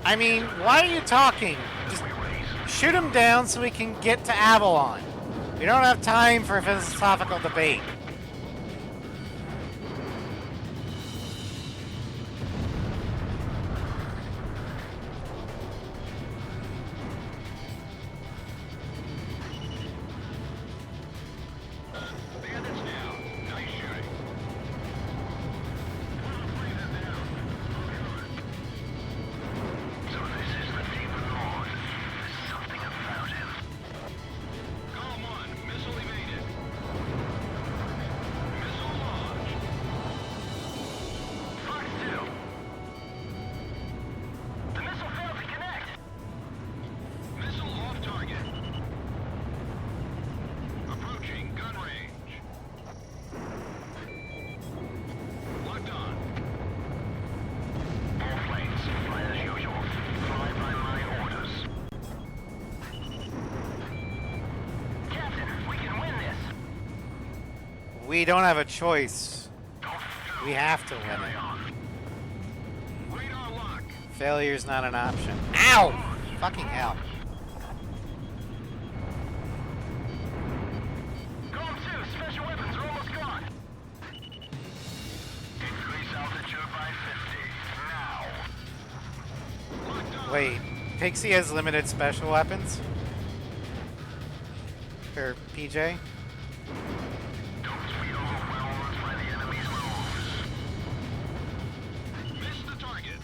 I mean, why are you talking? Just shoot him down so we can get to Avalon. We don't have time for a philosophical debate.
Bandits down. Nice shooting.
So this is the Demon Lord. There's something about him.
Column 1, missile evaded. Missile launched.
Fox 2. The missile failed to connect.
Missile off target. Approaching gun range. Locked on.
All planes, fly as usual. Fly by my orders. Captain, we can win this.
We don't have a choice. We have to win
Carry
it.
on.
Radar lock.
Failure's not an option. Ow! Fucking hell.
Column 2, special weapons are almost gone.
Wait, Pixie has limited special weapons? Or PJ?
Don't be overwhelmed by the enemy's moves. Miss the target.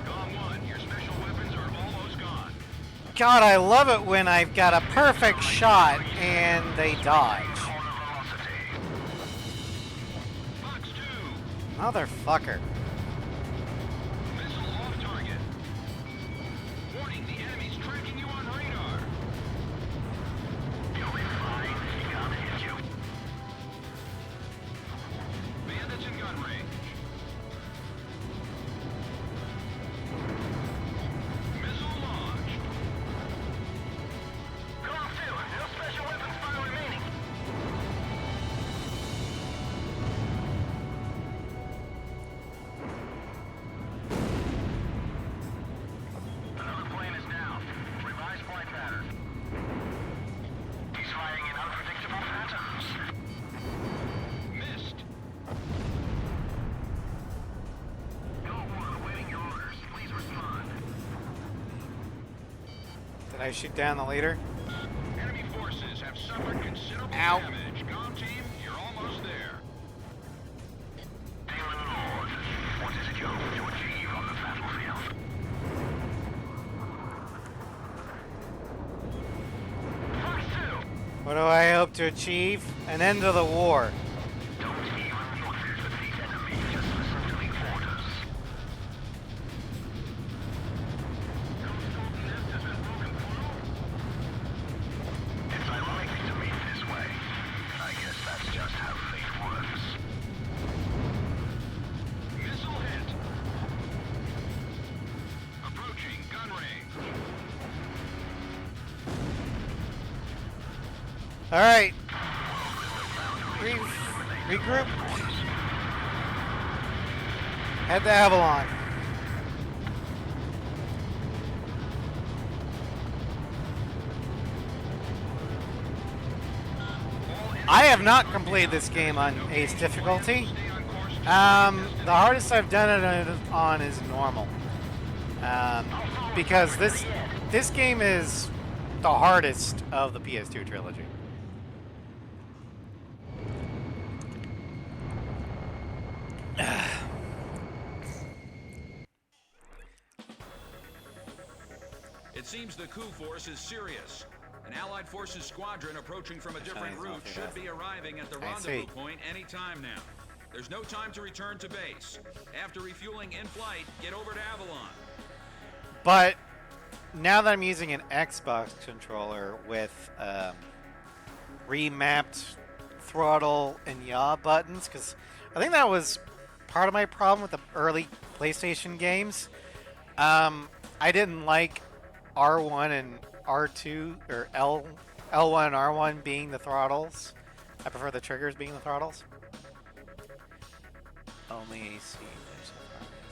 Gone 1, your special weapons are almost gone.
God, I love it when I've got a perfect shot and they dodge.
Corner velocity. Fox 2.
Motherfucker.
Missile off target. Warning, the enemy's tracking you on radar. You'll be fine. He can't hit you. Bandits in gun range. Missile launched. Gone 2. No special weapons fire remaining. Another plane is down. Revised flight pattern. He's firing in unpredictable patterns. Missed. Gold 1, awaiting your orders. Please respond.
Did I shoot down the leader?
Enemy forces have suffered considerable
Ow.
damage. Com team, you're almost there. Demon Lord, what is it you're hoping to achieve on the battlefield? Fox 2!
What do I hope to achieve? An end to the war.
Don't even look at these enemies, just listen to the orders. It's unlikely to meet this way. I guess that's just how fate works. Missile hit. Approaching gun range.
All right. Regroup. Head to Avalon. I have not completed this game on Ace difficulty. The hardest I've done it on is normal. Because this game is the hardest of the PS2 trilogy.
It seems the coup force is serious. An Allied forces squadron approaching from a different route should be arriving at the rendezvous point any time now. There's no time to return to base. After refueling in flight, get over to Avalon.
But now that I'm using an Xbox controller with remapped throttle and yaw buttons, because I think that was part of my problem with the early PlayStation games. I didn't like R1 and R2 or L1 and R1 being the throttles. I prefer the triggers being the throttles. Only AC.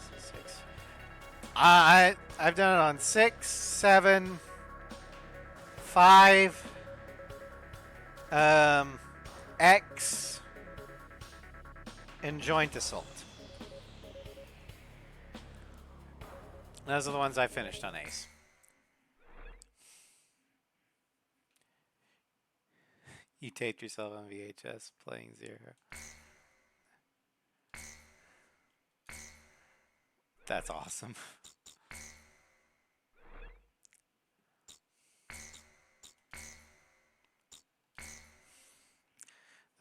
There's 6. I've done it on 6, 7, 5, X, and Joint Assault. Those are the ones I finished on Ace. You taped yourself on VHS playing Zero. That's awesome.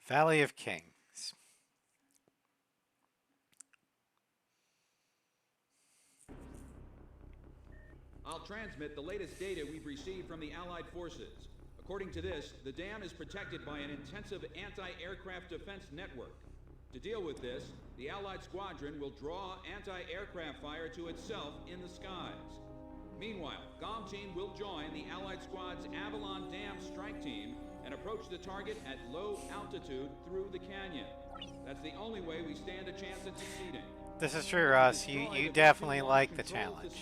Valley of Kings.
I'll transmit the latest data we've received from the Allied forces. According to this, the dam is protected by an intensive anti-aircraft defense network. To deal with this, the Allied squadron will draw anti-aircraft fire to itself in the skies. Meanwhile, GOM team will join the Allied squad's Avalon Dam strike team and approach the target at low altitude through the canyon. That's the only way we stand a chance at succeeding.
This is true, Russ. You definitely like the challenge.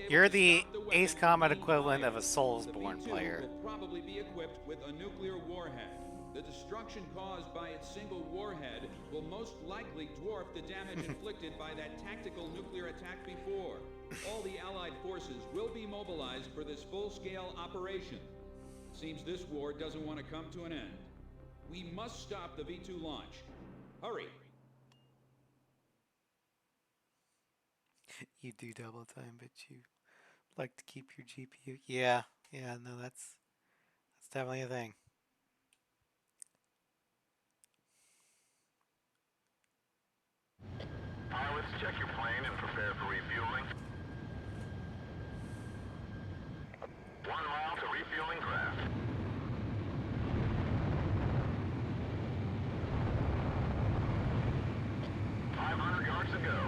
You're the Ace Combat equivalent of a Soulsborne player.
Will probably be equipped with a nuclear warhead. The destruction caused by its single warhead will most likely dwarf the damage inflicted by that tactical nuclear attack before. All the Allied forces will be mobilized for this full-scale operation. Seems this war doesn't want to come to an end. We must stop the V-2 launch. Hurry!
You do double time, but you like to keep your GPU. Yeah, no, that's definitely a thing.
Pilots, check your plane and prepare for refueling. 1 mile to refueling craft. Yards to go.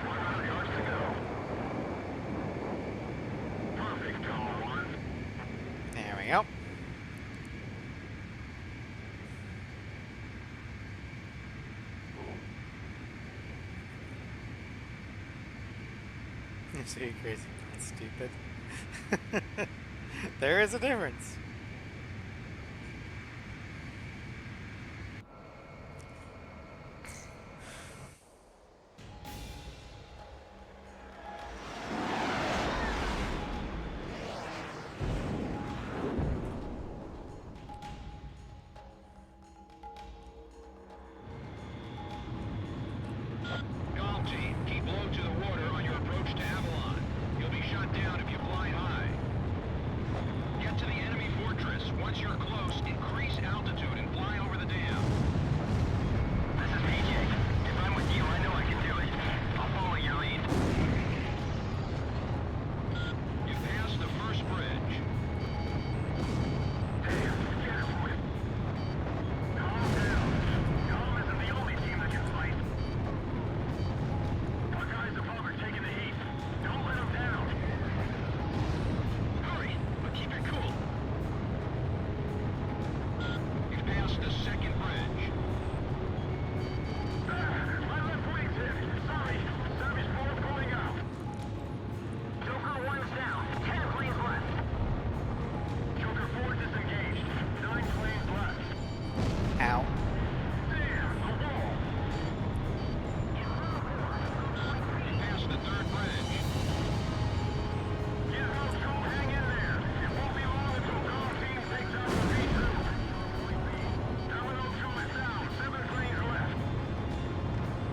100 yards to go. Perfect, Call 1.
There we go. You see, crazy, that's stupid. There is a difference.
Golf team, keep low to the water on your approach to Avalon. You'll be shot down if you fly high. Get to the enemy fortress. Once you're close, increase altitude and fly over the dam. This is PJ. If I'm with you, I know I can do it. I'll follow your lead. You passed the first bridge. Hey, careful. Calm down. Calm isn't the only team that can fight. Our guys above are taking the heat. Don't let them down. Hurry, but keep it cool. You've passed the second bridge. My left wing's hit. Sorry. Service board pulling out. Joker 1's down. 10 planes left. Joker 4 disengaged. 9 planes left.
Ow.
Damn, a wall. You passed the third bridge. Get out, go hang in there. It won't be long until Golf Team takes out the V2. Domino 2 is down. 7 planes left.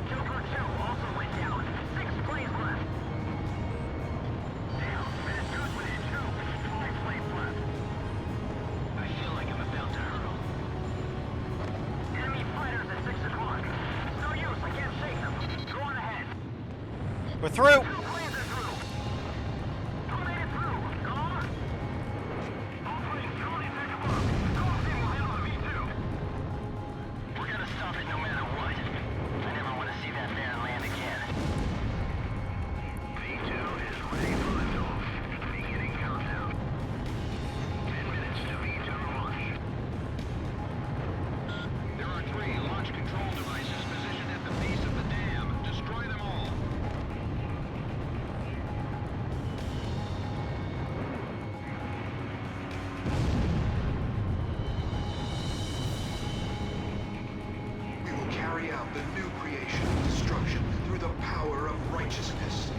Joker 2 also went down. 6 planes left. Damn, Minute 2's within 2. 5 planes left. I feel like I'm about to hurl. Enemy fighters at 6 o'clock. It's no use, I can't shake them. Go on ahead.
We're through.
2 planes are through. Who made it through? Gone? All planes, Tony back above. Golf team will handle the V2. We're gonna stop it no matter what. I never want to see that man land again. V2 is ready for liftoff. Beginning countdown. 10 minutes to V2 launch. There are 3 launch control devices positioned at the base of the dam. Destroy them all.
We will carry out the new creation of destruction through the power of righteousness.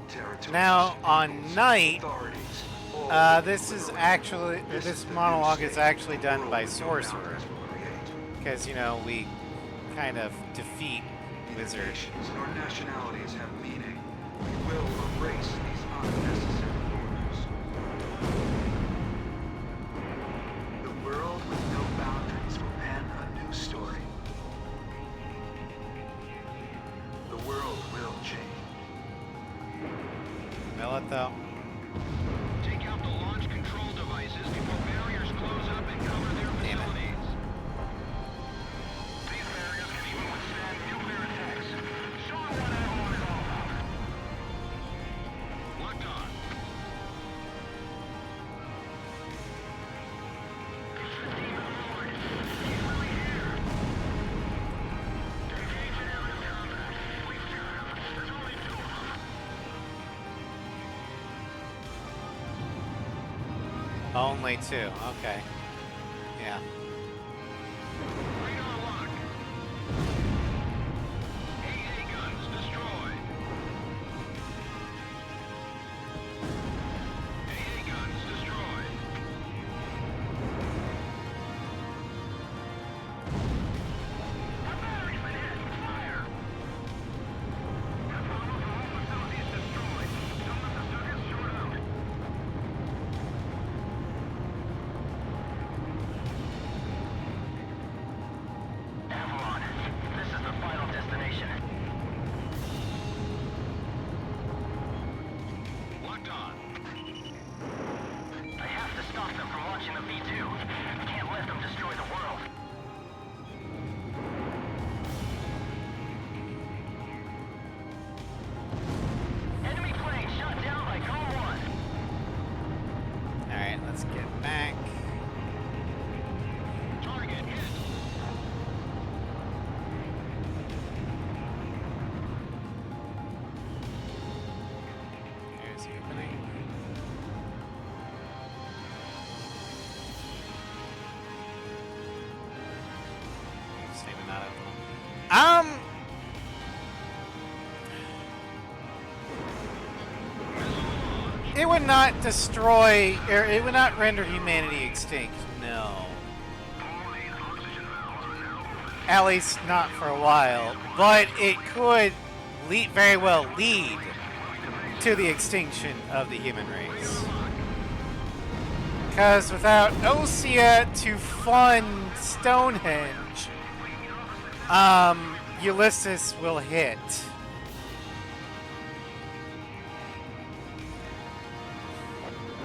Territories,
Now, on
peoples,
night,
authorities, all
this is
will
actually,
This
this
is the
monologue
new
is
state
actually
the
done
world
by
with no
Sorcerer.
boundaries will create.
Because, you know, we kind of defeat
Neither
Wizard.
nations nor nationalities have meaning. We will erase these unnecessary borders. The world with no boundaries will pen a new story. The world will change.
Will it, though?
Take out the launch control devices before barriers close up and cover their
Damn it.
facilities. These barriers can even withstand nuclear attacks. Show them what Avalon is all about. Locked on. It's the Demon Lord. He's really here. Engage in aerial combat. We've got him. There's only 2 of them.
Only 2. Okay. Yeah.
Radar lock. AA guns destroyed. AA guns destroyed. Our battery's been hit. Fire. Almost all facilities destroyed. Don't let the circuits short out. Avalon, this is the final destination. Locked on. I have to stop them from launching the V2. Can't let them destroy the world. Enemy plane shot down by Cone 1.
Alright, let's get back.
Target hit.
Here's the opening. Saving that up. It would not destroy, or it would not render humanity extinct. No. At least not for a while. But it could very well lead to the extinction of the human race. Because without Osea to fund Stonehenge, Ulysses will hit.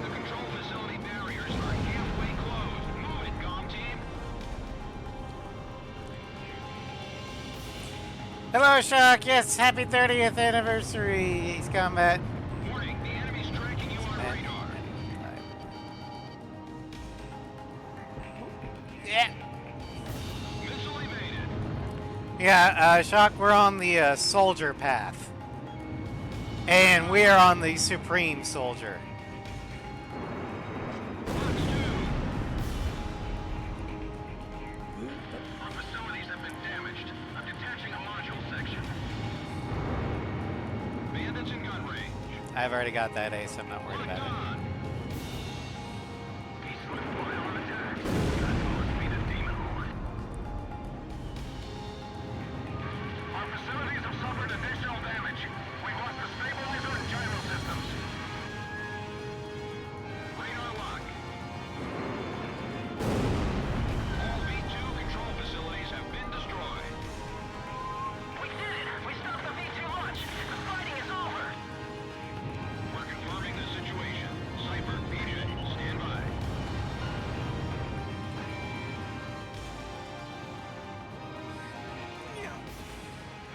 The control facility barriers are halfway closed. Move it, comm team.
Hello, Shock. Yes, happy 30th anniversary, Ace Combat.
Warning, the enemy's tracking you on radar.
Yeah.
Missile evaded.
Yeah, Shock, we're on the soldier path. And we are on the Supreme Soldier.
Box 2. Our facilities have been damaged. I'm detaching a module section. Bandits in gun range.
I've already got that Ace, I'm not worried
Locked
about it.
on. He's slipped by on attack. That must be the demon lord. Our facilities have suffered additional damage. We've lost the stabilizer and gyro systems. Radar lock. All V2 control facilities have been destroyed. We did it! We stopped the V2 launch! The fighting is over! We're confirming the situation. Cypher, PJ, stand by.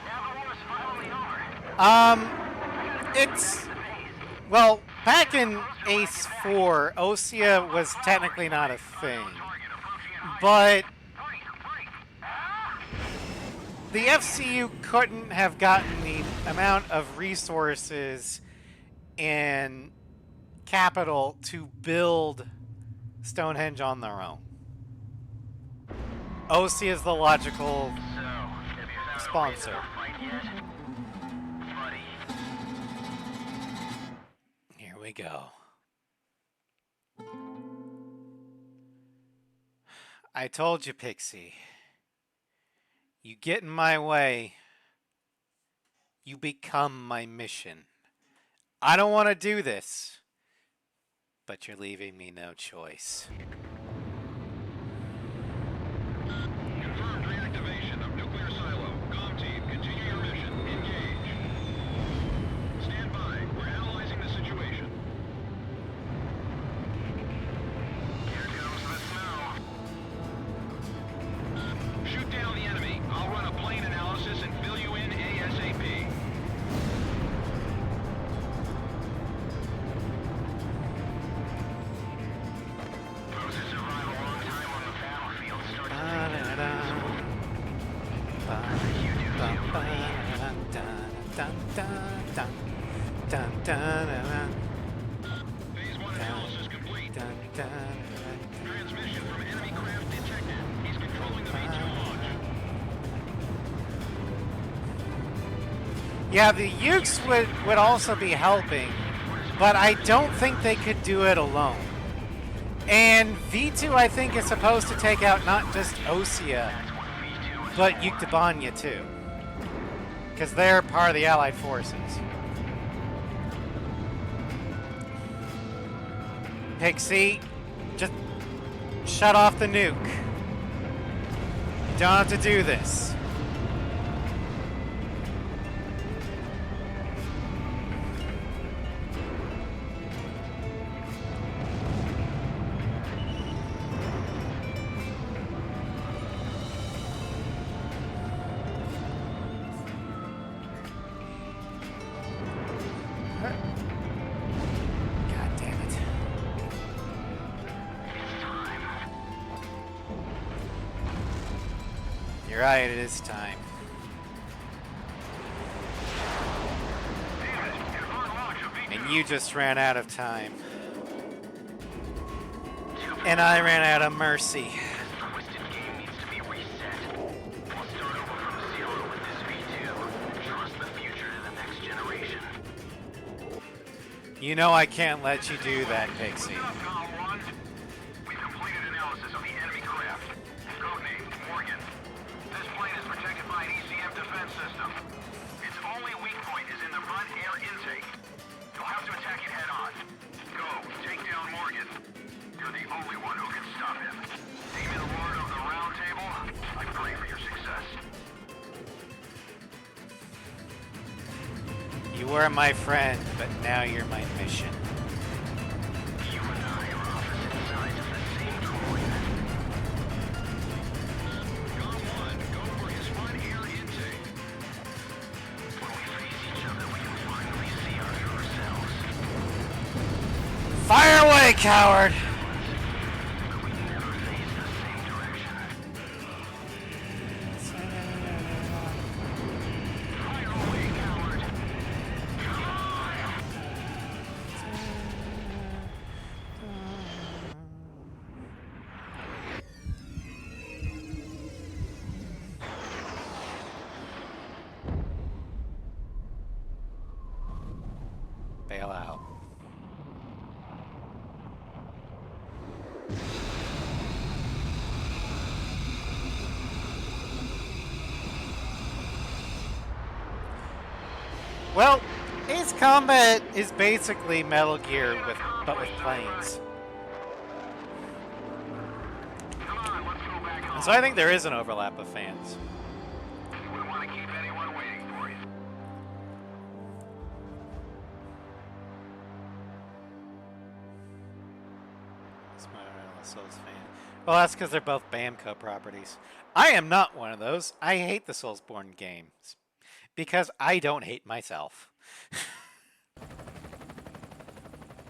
Now the war is finally over.
It's... Well, back in Ace 4, Osea was technically not a thing. But the FCU couldn't have gotten the amount of resources and capital to build Stonehenge on their own. Osea is the logical
So, have you found
sponsor.
a reason to fight yet? Buddy.
Here we go. I told you, Pixie. You get in my way, you become my mission. I don't want to do this, but you're leaving me no choice.
Confirmed reactivation of nuclear silo. Comm team, continue your mission. Engage. Stand by. We're analyzing the situation. Here comes the snow. Shoot down the enemy. I'll run a plane analysis and fill you in ASAP. Those who survive a long time on the battlefield start to Phase 1 analysis complete.
Yeah, the Ukes would also be helping, but I don't think they could do it alone. And V2, I think, is supposed to take out not just Osea, but Yuktabanya too. Because they're part of the Allied forces. Pixie, just shut off the nuke. You don't have to do this. God damn it. You're right, it is time. And you just ran out of time. And I ran out of mercy. You know I can't let you do that, Pixie.
We completed analysis of the enemy craft. Codename Morgan. This plane is protected by an ECM defense system. Its only weak point is in the front air intake. You'll have to attack it head on. Go, take down Morgan. You're the only one who can stop him. Demon Lord of the Round Table, I pray for your success.
You were my friend, but now you're my mission.
You and I are opposite sides of the same coin. Come on, go for his front air intake. When we face each other, we can finally see our true selves.
Fire away, coward!
But we never face the same direction. Fire away, coward!
Bail out. Well, Ace Combat is basically Metal Gear but with planes. And so I think there is an overlap of fans.
We want to keep anyone waiting for you.
Well, that's because they're both Bamco properties. I am not one of those. I hate the Soulsborne games. Because I don't hate myself.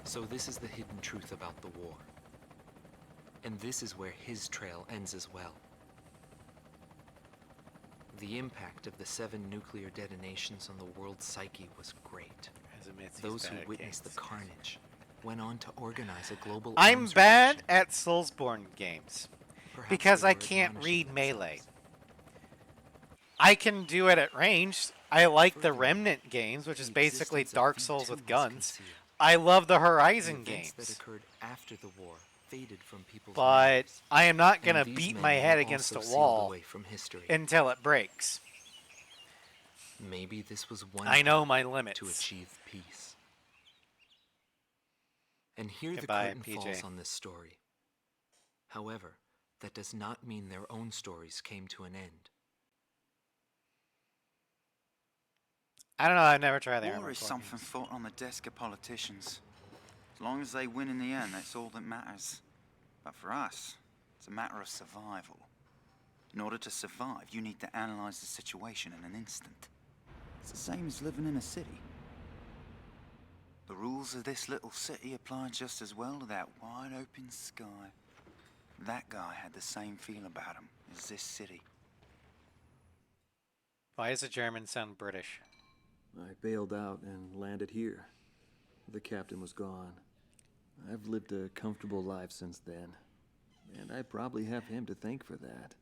So this is the hidden truth about the war. And this is where his trail ends as well. The impact of the 7 nuclear detonations on the world's psyche was great. Those who witnessed the carnage went on to organize a global
I'm
arms
bad
revolution.
at Soulsborne games.
Perhaps
Because
they
I
were
can't
admonishing
read Melee.
themselves.
I can do it at range. I like the
Furthermore,
Remnant games, which is
the
basically
existence of
Dark
V2
Souls with
was
guns.
concealed.
I love the
The
Horizon
events that
games.
occurred after the war faded from people's
But
memories.
I am not
And
going to
these
beat
men
my
were
head against a
also sealed
wall
away from history.
until it breaks.
Maybe this was one
I know
path
my limits.
to achieve peace. And here
Goodbye,
the curtain
PJ.
falls on this story. However, that does not mean their own stories came to an end.
I don't know. I've never tried the
War
Armored
is
Core
something
games.
fought on the desk of politicians. As long as they win in the end, that's all that matters. But for us, it's a matter of survival. In order to survive, you need to analyze the situation in an instant. It's the same as living in a city. The rules of this little city apply just as well to that wide open sky. That guy had the same feel about him as this city.
Why does a German sound British?
I bailed out and landed here. The captain was gone. I've lived a comfortable life since then, and I probably have him to thank for that.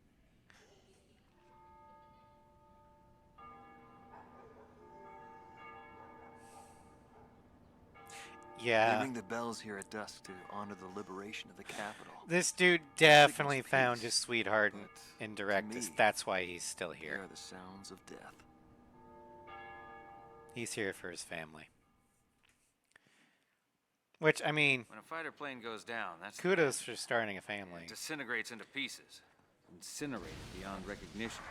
Yeah.
They ring the bells here at dusk to honor the liberation of the capital.
This dude definitely found his sweetheart in Directus. That's why he's still
They
here.
are the sounds of death.
He's here for his family. Which, I mean,
When a fighter plane goes down, that's
kudos for starting a family.
It disintegrates into pieces. Incinerated beyond recognition.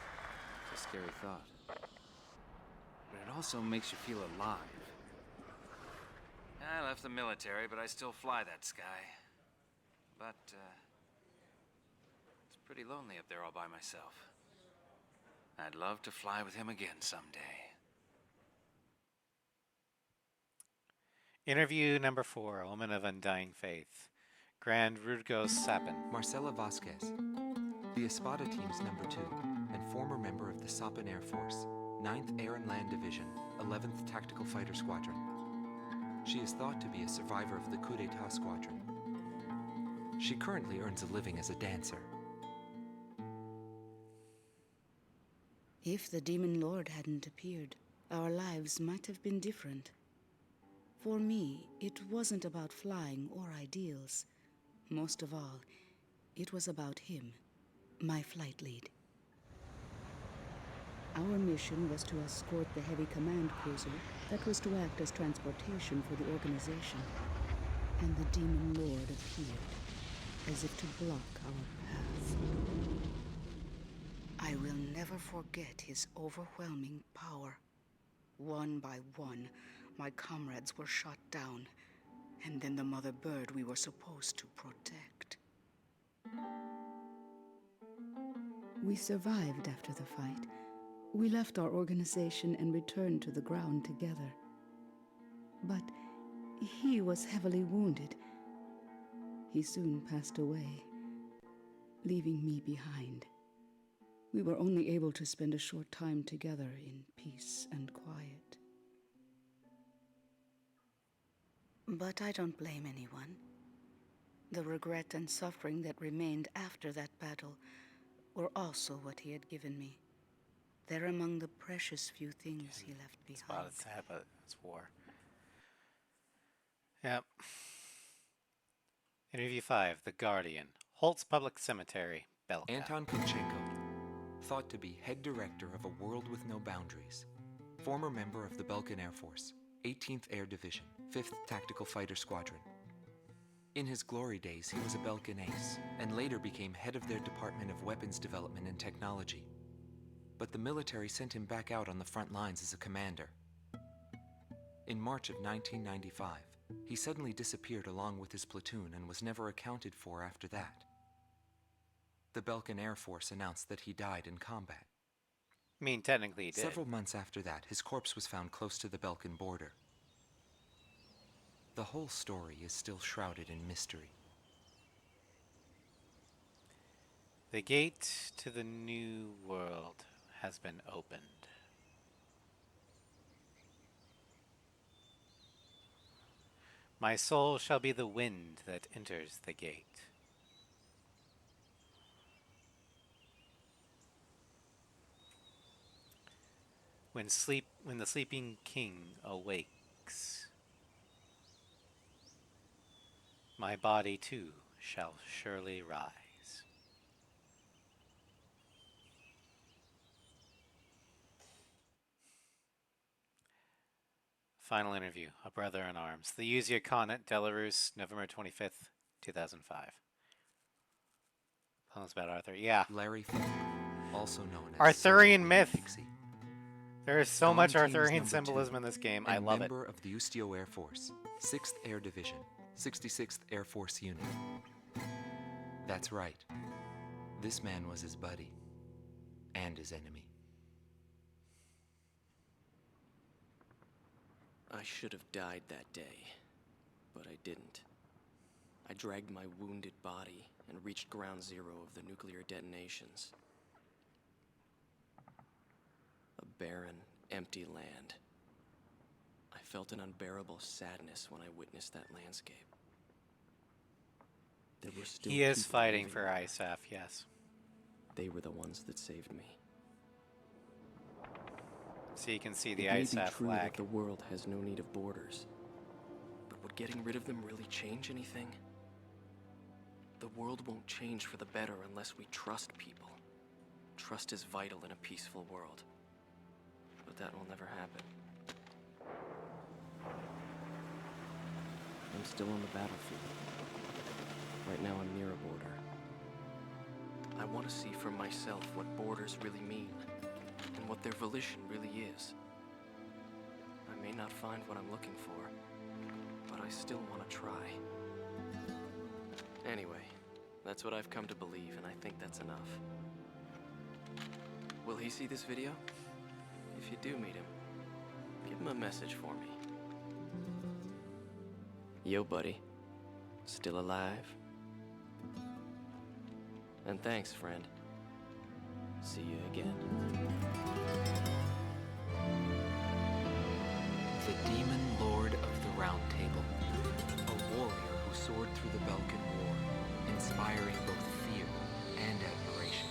It's a scary thought. But it also makes you feel alive. I left the military, but I still fly that sky. But, it's pretty lonely up there all by myself. I'd love to fly with him again someday.
Interview number 4, A Woman of Undying Faith. Grand Rudgo Sapin.
Marcela Vasquez, the Espada team's number 2 and former member of the Sapin Air Force, 9th Air and Land Division, 11th Tactical Fighter Squadron. She is thought to be a survivor of the Coup d'etat squadron. She currently earns a living as a dancer.
If the Demon Lord hadn't appeared, our lives might have been different. For me, it wasn't about flying or ideals. Most of all, it was about him, my flight lead. Our mission was to escort the heavy command cruiser that was to act as transportation for the organization. And the Demon Lord appeared, as if to block our path. I will never forget his overwhelming power. One by one, my comrades were shot down, and then the mother bird we were supposed to protect. We survived after the fight. We left our organization and returned to the ground together. But he was heavily wounded. He soon passed away, leaving me behind. We were only able to spend a short time together in peace and quiet. But I don't blame anyone. The regret and suffering that remained after that battle were also what he had given me. They're among the precious few things he left behind.
It's sad, but it's war. Yep. Interview 5, The Guardian. Holtz Public Cemetery, Belkan.
Anton Kunchenko, thought to be head director of A World with No Boundaries. Former member of the Belkan Air Force, 18th Air Division, 5th Tactical Fighter Squadron. In his glory days, he was a Belkan ace, and later became head of their Department of Weapons Development and Technology. But the military sent him back out on the front lines as a commander. In March of 1995, he suddenly disappeared along with his platoon and was never accounted for after that. The Belkan Air Force announced that he died in combat.
I mean, technically he did.
Several months after that, his corpse was found close to the Belkan border. The whole story is still shrouded in mystery.
The gate to the new world has been opened. My soul shall be the wind that enters the gate. When the sleeping king awakes, my body too shall surely rise. Final interview, A Brother in Arms. The Yuzia Continent, Belarus, November 25th, 2005. Tell us about Arthur. Yeah.
Larry Falk, also known as
Arthurian myth.
Pixie.
There is so much Arthurian symbolism in this game. I love it.
Member of the Ustio Air Force, 6th Air Division, 66th Air Force Unit. That's right. This man was his buddy. And his enemy.
I should have died that day, but I didn't. I dragged my wounded body and reached ground zero of the nuclear detonations. A barren, empty land. I felt an unbearable sadness when I witnessed that landscape. There were still
He is
people
fighting
living
for
there.
ISAF, yes.
They were the ones that saved me.
So you can see the
It may be
ISAF
true that
flag.
the world has no need of borders. But what would getting rid of them really change anything? The world won't change for the better unless we trust people. Trust is vital in a peaceful world. But that will never happen. I'm still on the battlefield. Right now I'm near a border. I want to see for myself what borders really mean, and what their volition really is. I may not find what I'm looking for, but I still want to try. Anyway, that's what I've come to believe, and I think that's enough. Will he see this video? If you do meet him, give him a message for me. Yo, buddy. Still alive? And thanks, friend. See you again.
The Demon Lord of the Round Table. A warrior who soared through the Belkan War, inspiring both fear and admiration.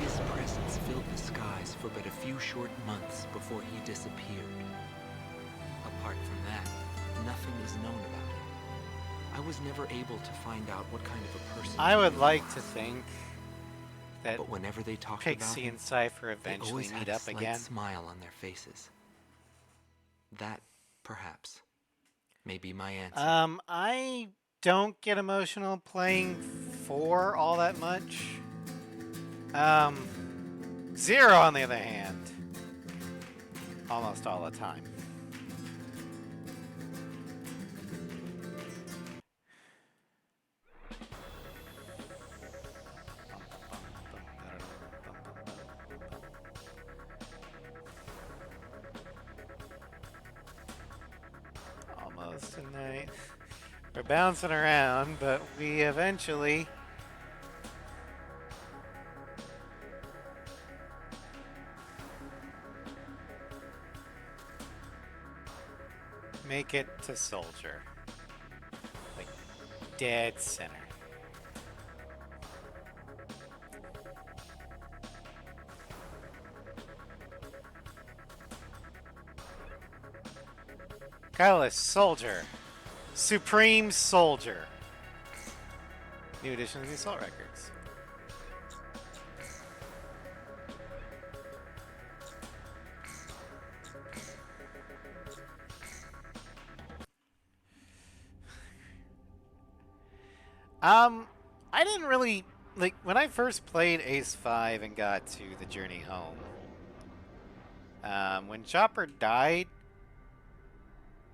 His presence filled the skies for but a few short months before he disappeared. Apart from that, nothing is known about him. I was never able to find out what kind of a person
I would
he
like
was.
to think that
But whenever they talked
Pixie
about him,
and Cypher
they
eventually
always
meet
had a
up
slight
again.
smile on their faces. That, perhaps, may be my answer.
I don't get emotional playing 4 all that much. 0 on the other hand, almost all the time. Almost tonight. We're bouncing around, but we eventually make it to Soldier. Like, dead center. Catalyst Soldier. Supreme Soldier. New edition of the Assault Records. I didn't really like when I first played Ace 5 and got to the journey home. When Chopper died,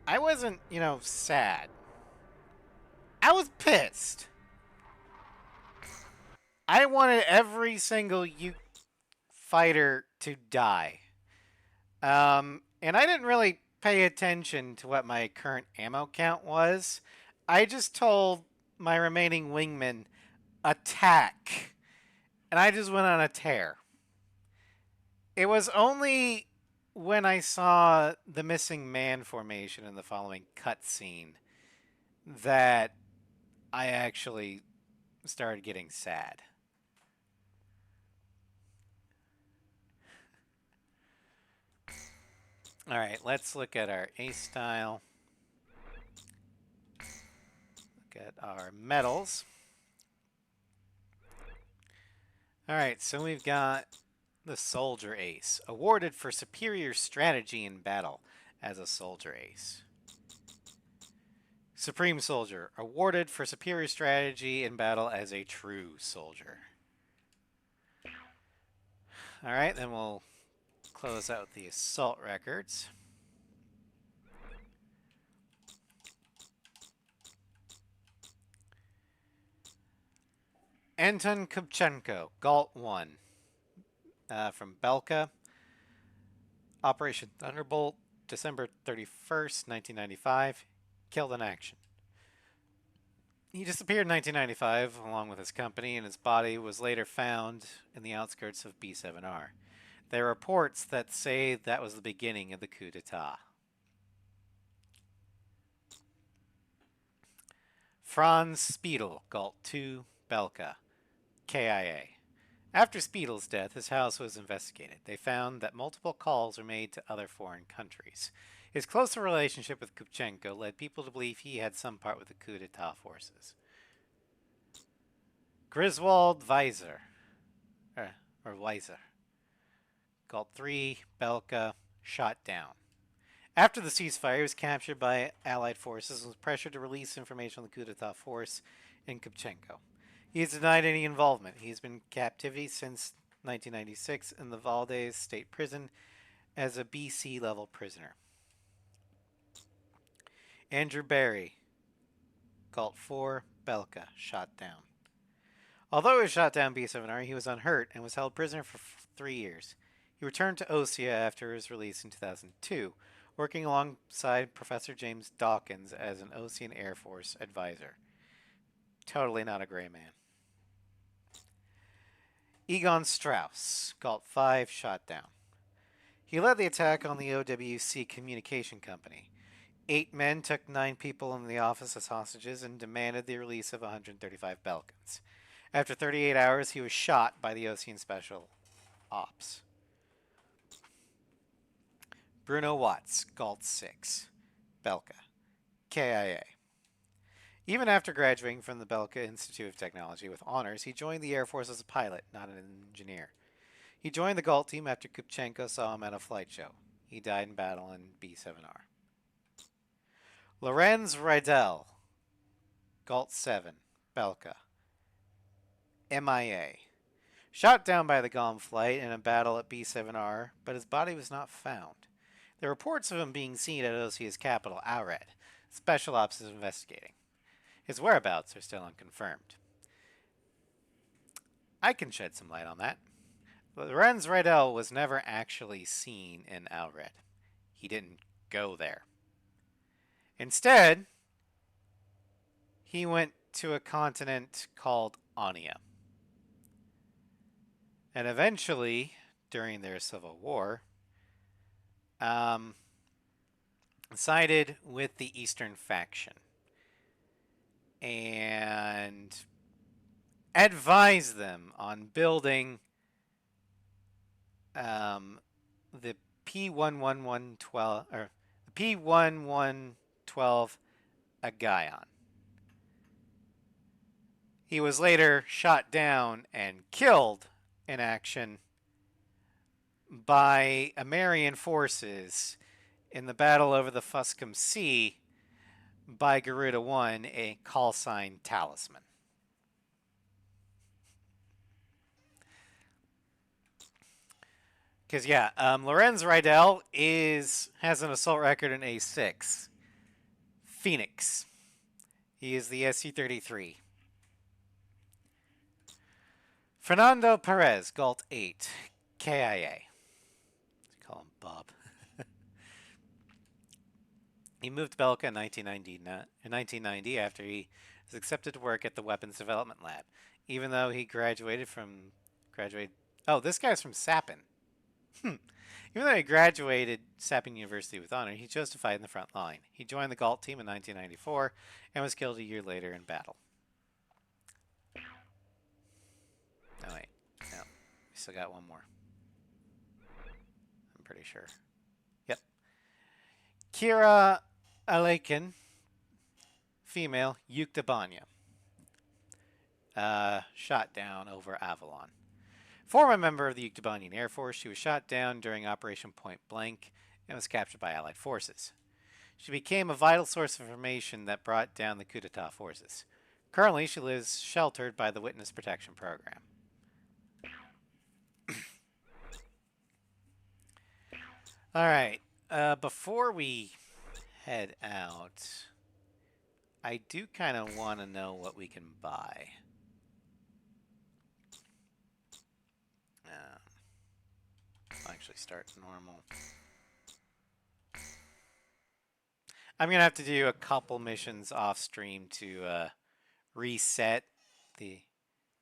I wasn't, sad. I was pissed. I wanted every single fighter to die. And I didn't really pay attention to what my current ammo count was. I just told my remaining wingmen, attack. And I just went on a tear. It was only when I saw the missing man formation in the following cutscene that I actually started getting sad. All right, let's look at our Ace style. Look at our medals. All right, so we've got the Soldier Ace, awarded for superior strategy in battle as a Soldier Ace. Supreme Soldier, awarded for superior strategy in battle as a true soldier. All right, then we'll close out the Assault Records. Anton Kubchenko, Galt 1. From Belka. Operation Thunderbolt, December 31st, 1995. Killed in action. He disappeared in 1995 along with his company, and his body was later found in the outskirts of B7R. There are reports that say that was the beginning of the coup d'etat. Franz Spiedel, Galt 2, Belka, KIA. After Spiedel's death, his house was investigated. They found that multiple calls were made to other foreign countries. His closer relationship with Kupchenko led people to believe he had some part with the coup d'etat forces. Griswold Weiser, or Weiser, called 3, Belka, shot down. After the ceasefire, he was captured by Allied forces and was pressured to release information on the coup d'etat force in Kupchenko. He has denied any involvement. He has been in captivity since 1996 in the Valdez State Prison as a BC level prisoner. Andrew Barry, Galt 4, Belka, shot down. Although he was shot down B7R, he was unhurt and was held prisoner for 3 years. He returned to Osea after his release in 2002, working alongside Professor James Dawkins as an Osean Air Force advisor. Totally not a gray man. Egon Strauss, Galt 5, shot down. He led the attack on the OWC Communication Company. 8 men took 9 people in the office as hostages and demanded the release of 135 Belkans. After 38 hours, he was shot by the Osean Special Ops. Bruno Watts, Galt 6, Belka, KIA. Even after graduating from the Belka Institute of Technology with honors, he joined the Air Force as a pilot, not an engineer. He joined the Galt team after Kupchenko saw him at a flight show. He died in battle in B7R. Lorenz Rydell, Galt 7, Belka, MIA. Shot down by the Gom flight in a battle at B7R, but his body was not found. There are reports of him being seen at Osea's capital, Aured. Special Ops is investigating. His whereabouts are still unconfirmed. I can shed some light on that. Lorenz Rydell was never actually seen in Aured. He didn't go there. Instead, he went to a continent called Ania. And eventually, during their civil war, sided with the Eastern faction and advised them on building the P1112 or the P1112 Agayon. He was later shot down and killed in action by Amerian forces in the battle over the Fuscum Sea by Garuda 1, a call sign talisman. Because, yeah, Lorenz Rydell has an assault record in A6. Phoenix. He is the SC-33. Fernando Perez, Galt 8, KIA. Let's call him Bob. He moved to Belka in 1990 after he was accepted to work at the Weapons Development Lab. Even though he Oh, this guy's from Sapin. Even though he graduated Sapin University with honor, he chose to fight in the front line. He joined the Galt team in 1994 and was killed a year later in battle. Oh, wait. No. We still got one more. I'm pretty sure. Yep. Kira Alekin, female, Yuktabanya. Shot down over Avalon. Former member of the Yuktabanian Air Force, she was shot down during Operation Point Blank and was captured by Allied forces. She became a vital source of information that brought down the coup d'etat forces. Currently, she lives sheltered by the Witness Protection Program. All right. Before we head out, I do kind of want to know what we can buy. I'll actually start normal. I'm going to have to do a couple missions off stream to reset the...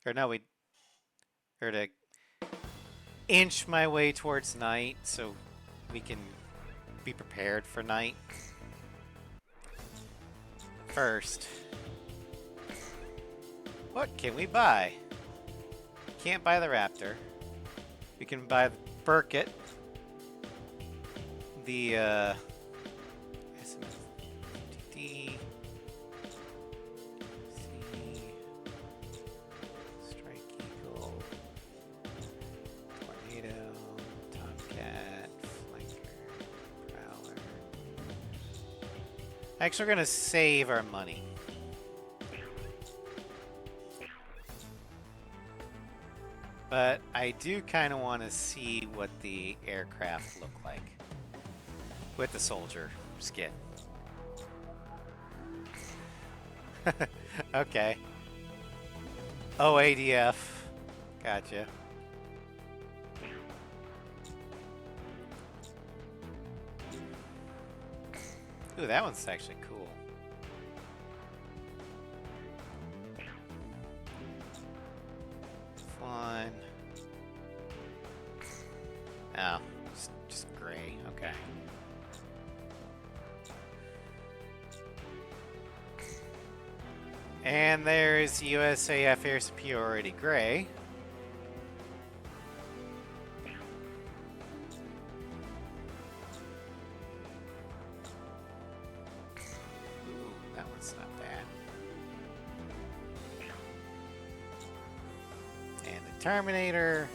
Or to inch my way towards night so we can be prepared for night. First, what can we buy? Can't buy the Raptor. We can buy the Burkett, the Actually, we're gonna save our money. But I do kind of want to see what the aircraft look like with the soldier skin. Okay. OADF. Gotcha. Ooh, that one's actually cool. Fun. Oh, just gray. Okay. And there's USAF Air Superiority Gray. Ooh, that one's not bad. And the Terminator.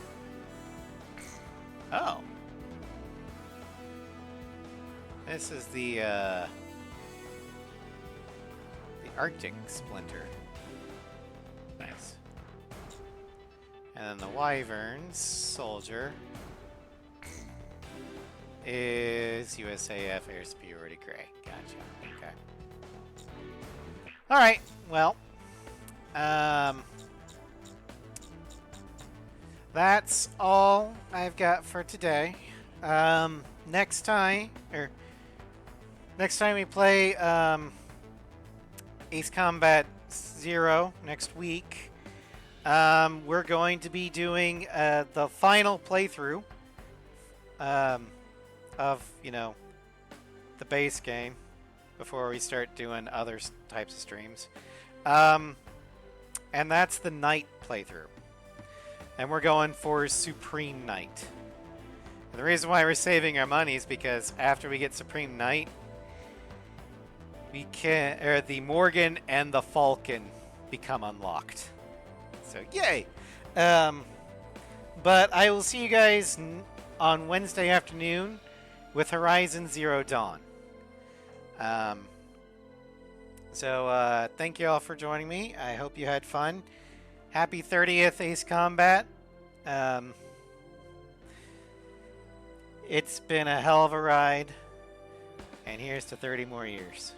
Oh. This is the Arctic Splinter. Nice. And then the Wyvern's soldier is USAF Air Superiority Gray. Gotcha. Okay. Alright, well. That's all I've got for today. Next time we play Ace Combat 0 next week, we're going to be doing the final playthrough of, you know, the base game before we start doing other types of streams. And that's the night playthrough. And we're going for Supreme Night. And the reason why we're saving our money is because after we get Supreme Night, the Morgan and the Falcon become unlocked. So, yay! But I will see you guys on Wednesday afternoon with Horizon Zero Dawn. Thank you all for joining me. I hope you had fun. Happy 30th Ace Combat. It's been a hell of a ride. And here's to 30 more years.